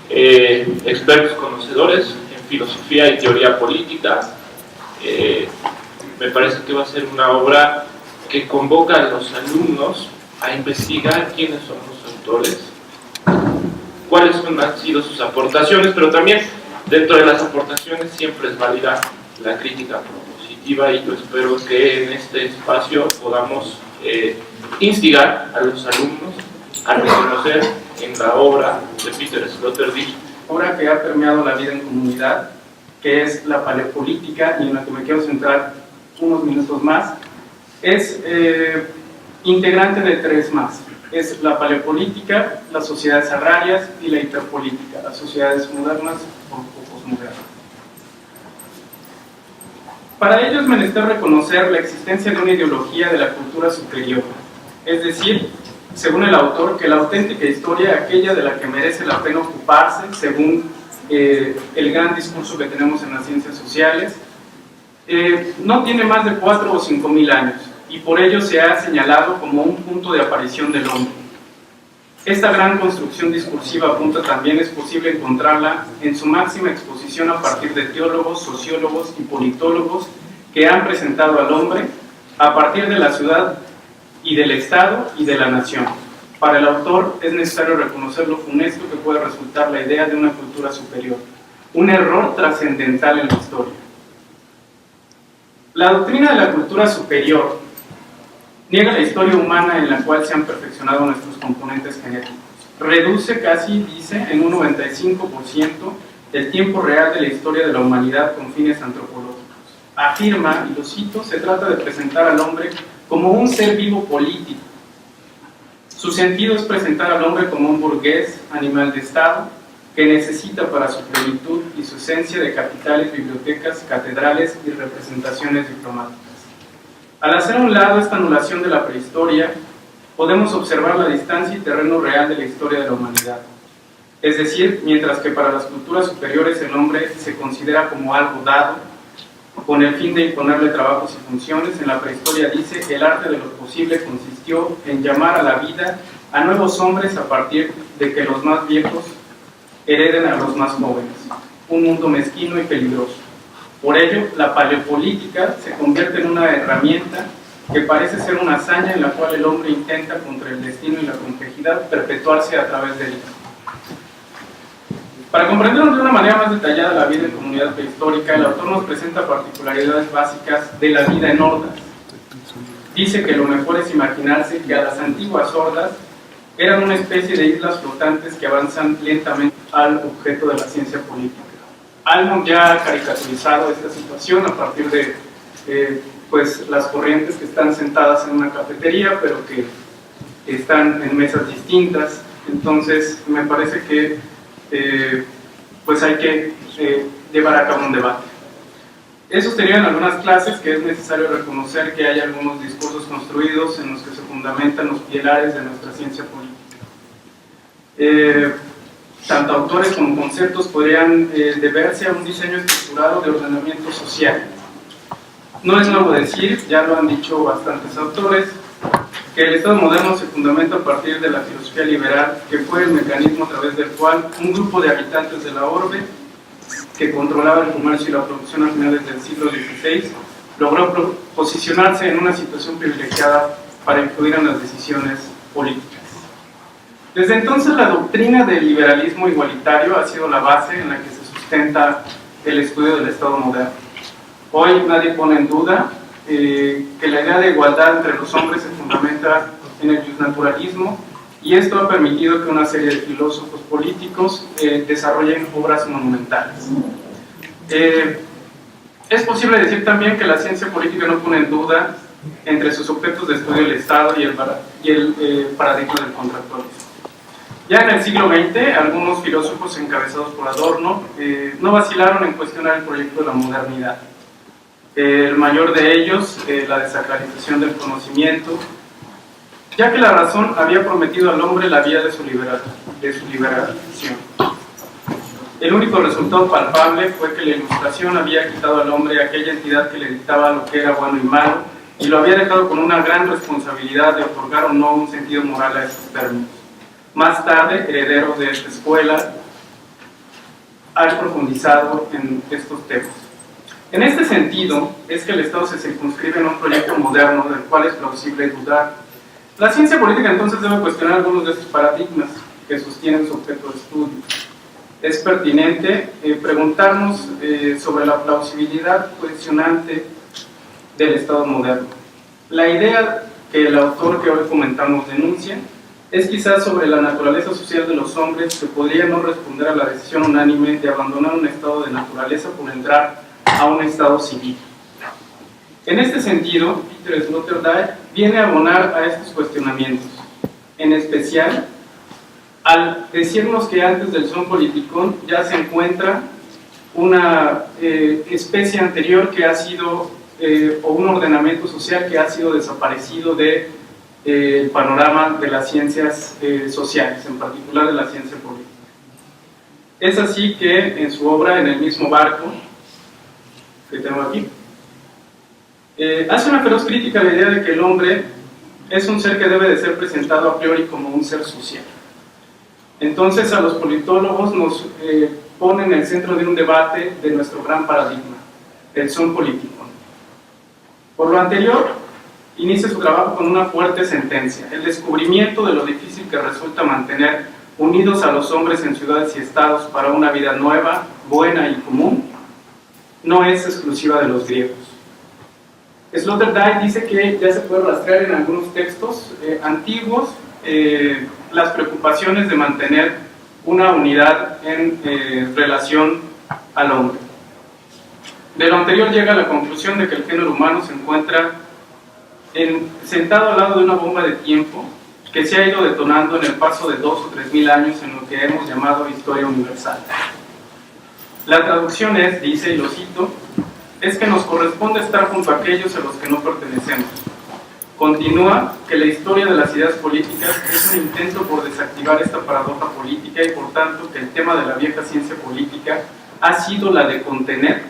Expertos conocedores en filosofía y teoría política. Me parece que va a ser una obra que convoca a los alumnos a investigar quiénes son los autores, cuáles han sido sus aportaciones, pero también dentro de las aportaciones siempre es válida la crítica propositiva, y yo espero que en este espacio podamos instigar a los alumnos a reconocer en la obra de Peter Sloterdijk, obra que ha permeado la vida en comunidad, que es la paleopolítica, y en la que me quiero centrar unos minutos más. Es integrante de 3 más. Es la paleopolítica, las sociedades agrarias y la hiperpolítica, las sociedades modernas o posmodernas. Para ello es menester reconocer la existencia de una ideología de la cultura superior, es decir, según el autor, que la auténtica historia, aquella de la que merece la pena ocuparse, según el gran discurso que tenemos en las ciencias sociales, no tiene más de 4 o 5 mil años, y por ello se ha señalado como un punto de aparición del hombre. Esta gran construcción discursiva apunta también es posible encontrarla en su máxima exposición a partir de teólogos, sociólogos y politólogos que han presentado al hombre a partir de la ciudad y del Estado y de la nación. Para el autor es necesario reconocer lo funesto que puede resultar la idea de una cultura superior, un error trascendental en la historia. La doctrina de la cultura superior niega la historia humana en la cual se han perfeccionado nuestros componentes genéticos. Reduce casi, dice, en un 95% el tiempo real de la historia de la humanidad con fines antropológicos. Afirma, y lo cito, se trata de presentar al hombre como un ser vivo político. Su sentido es presentar al hombre como un burgués, animal de Estado, que necesita para su plenitud y su esencia de capitales, bibliotecas, catedrales y representaciones diplomáticas. Al hacer a un lado esta anulación de la prehistoria, podemos observar la distancia y terreno real de la historia de la humanidad. Es decir, mientras que para las culturas superiores el hombre se considera como algo dado, con el fin de imponerle trabajos y funciones, en la prehistoria dice que el arte de lo posible consistió en llamar a la vida a nuevos hombres a partir de que los más viejos hereden a los más jóvenes. Un mundo mezquino y peligroso. Por ello, la paleopolítica se convierte en una herramienta que parece ser una hazaña en la cual el hombre intenta, contra el destino y la complejidad, perpetuarse a través de ella. Para comprender de una manera más detallada la vida en comunidad prehistórica, el autor nos presenta particularidades básicas de la vida en hordas. Dice que lo mejor es imaginarse que a las antiguas hordas eran una especie de islas flotantes que avanzan lentamente al objeto de la ciencia política. Almond ya ha caricaturizado esta situación a partir de pues, las corrientes que están sentadas en una cafetería, pero que están en mesas distintas. Entonces, me parece que pues hay que llevar a cabo un debate. He sostenido en algunas clases que es necesario reconocer que hay algunos discursos construidos en los que se fundamentan los pilares de nuestra ciencia política. Tanto autores como conceptos podrían deberse a un diseño estructurado de ordenamiento social. No es nuevo decir, ya lo han dicho bastantes autores, que el Estado moderno se fundamenta a partir de la filosofía liberal, que fue el mecanismo a través del cual un grupo de habitantes de la orbe, que controlaba el comercio y la producción a finales del siglo XVI, logró posicionarse en una situación privilegiada para influir en las decisiones políticas. Desde entonces, la doctrina del liberalismo igualitario ha sido la base en la que se sustenta el estudio del Estado moderno. Hoy nadie pone en duda que la idea de igualdad entre los hombres se fundamenta en el justnaturalismo, y esto ha permitido que una serie de filósofos políticos desarrollen obras monumentales. Es posible decir también que la ciencia política no pone en duda entre sus objetos de estudio el Estado y el paradigma del contractualismo. Ya en el siglo XX, algunos filósofos encabezados por Adorno no vacilaron en cuestionar el proyecto de la modernidad. El mayor de ellos, la desacralización del conocimiento, ya que la razón había prometido al hombre la vía de su liberación. El único resultado palpable fue que la Ilustración había quitado al hombre aquella entidad que le dictaba lo que era bueno y malo, y lo había dejado con una gran responsabilidad de otorgar o no un sentido moral a estos términos. Más tarde, herederos de esta escuela han profundizado en estos temas. En este sentido, es que el Estado se circunscribe en un proyecto moderno del cual es plausible dudar. La ciencia política entonces debe cuestionar algunos de estos paradigmas que sostienen su objeto de estudio. Es pertinente preguntarnos sobre la plausibilidad cuestionante del Estado moderno. La idea que el autor que hoy comentamos denuncia es quizás sobre la naturaleza social de los hombres, que podría no responder a la decisión unánime de abandonar un estado de naturaleza por entrar a un estado civil. En este sentido, Peter Sloterdijk viene a abonar a estos cuestionamientos, en especial al decirnos que antes del son politicón ya se encuentra una especie anterior que ha sido, o un ordenamiento social que ha sido desaparecido de el panorama de las ciencias sociales, en particular de la ciencia política. Es así que en su obra En el mismo barco, que tengo aquí, hace una feroz crítica a la idea de que el hombre es un ser que debe de ser presentado a priori como un ser social. Entonces a los politólogos nos ponen en el centro de un debate de nuestro gran paradigma, el son político. Por lo anterior, inicia su trabajo con una fuerte sentencia: el descubrimiento de lo difícil que resulta mantener unidos a los hombres en ciudades y estados para una vida nueva, buena y común, no es exclusiva de los griegos. Sloterdijk dice que ya se puede rastrear en algunos textos antiguos las preocupaciones de mantener una unidad en relación al hombre. De lo anterior llega a la conclusión de que el género humano se encuentra sentado al lado de una bomba de tiempo que se ha ido detonando en el paso de 2 o 3 mil años en lo que hemos llamado historia universal. La traducción es, dice, y lo cito, es que nos corresponde estar junto a aquellos a los que no pertenecemos. Continúa que la historia de las ideas políticas es un intento por desactivar esta paradoja política y por tanto que el tema de la vieja ciencia política ha sido la de contener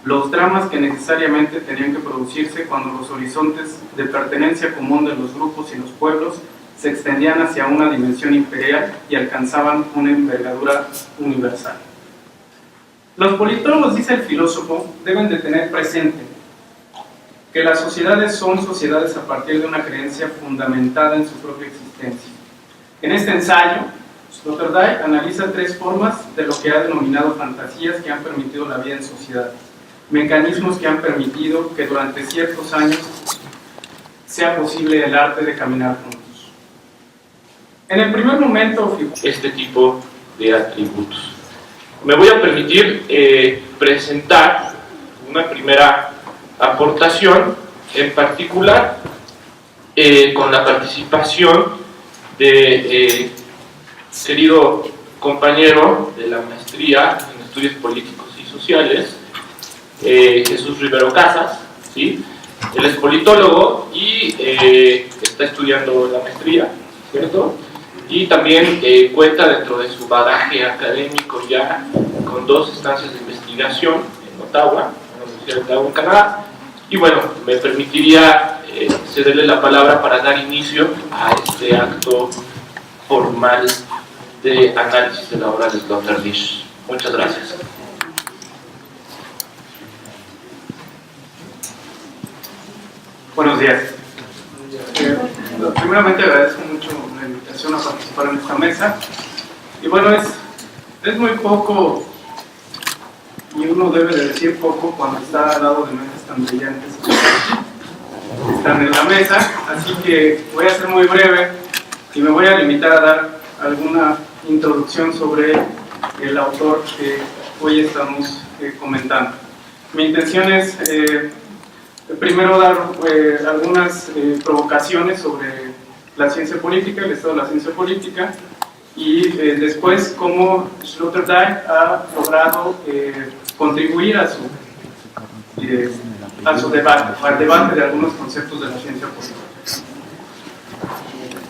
los dramas que necesariamente tenían que producirse cuando los horizontes de pertenencia común de los grupos y los pueblos se extendían hacia una dimensión imperial y alcanzaban una envergadura universal. Los politólogos, dice el filósofo, deben de tener presente que las sociedades son sociedades a partir de una creencia fundamentada en su propia existencia. En este ensayo, Sloterdijk analiza 3 formas de lo que ha denominado fantasías que han permitido la vida en sociedad, mecanismos que han permitido que durante ciertos años sea posible el arte de caminar juntos. En el primer momento, este tipo de atributos. Me voy a permitir presentar una primera aportación, en particular con la participación de querido compañero de la maestría en Estudios Políticos y Sociales, Jesús Rivero Casas, ¿sí? Él es politólogo y está estudiando la maestría, ¿cierto? Y también cuenta dentro de su bagaje académico ya con 2 estancias de investigación en Ottawa, en la Universidad de Ottawa, en Canadá. Y bueno, me permitiría cederle la palabra para dar inicio a este acto formal de análisis de la obra de Sloterdijk. Muchas gracias. Buenos días. Primeramente agradezco mucho la invitación a participar en esta mesa. Y bueno, es muy poco, y uno debe de decir poco cuando está al lado de mentes tan brillantes que están en la mesa, así que voy a ser muy breve y me voy a limitar a dar alguna introducción sobre el autor que hoy estamos comentando. Mi intención es primero dar algunas provocaciones sobre la ciencia política, el estado de la ciencia política, y después cómo Sloterdijk ha logrado contribuir a su debate, al debate de algunos conceptos de la ciencia política.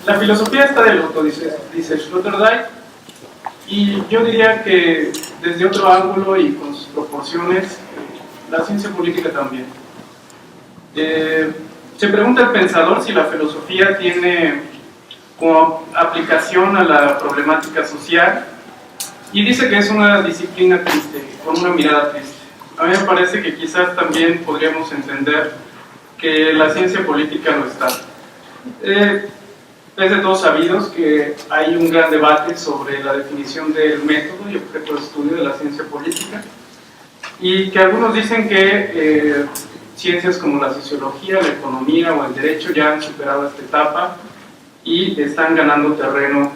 La filosofía está de loco, dice Sloterdijk, y yo diría que desde otro ángulo y con sus proporciones, la ciencia política también. Se pregunta el pensador si la filosofía tiene como aplicación a la problemática social y dice que es una disciplina triste, con una mirada triste. A mí me parece que quizás también podríamos entender que la ciencia política lo está. Es de todos sabidos que hay un gran debate sobre la definición del método y objeto de estudio de la ciencia política, y que algunos dicen que ciencias como la sociología, la economía o el derecho ya han superado esta etapa y están ganando terreno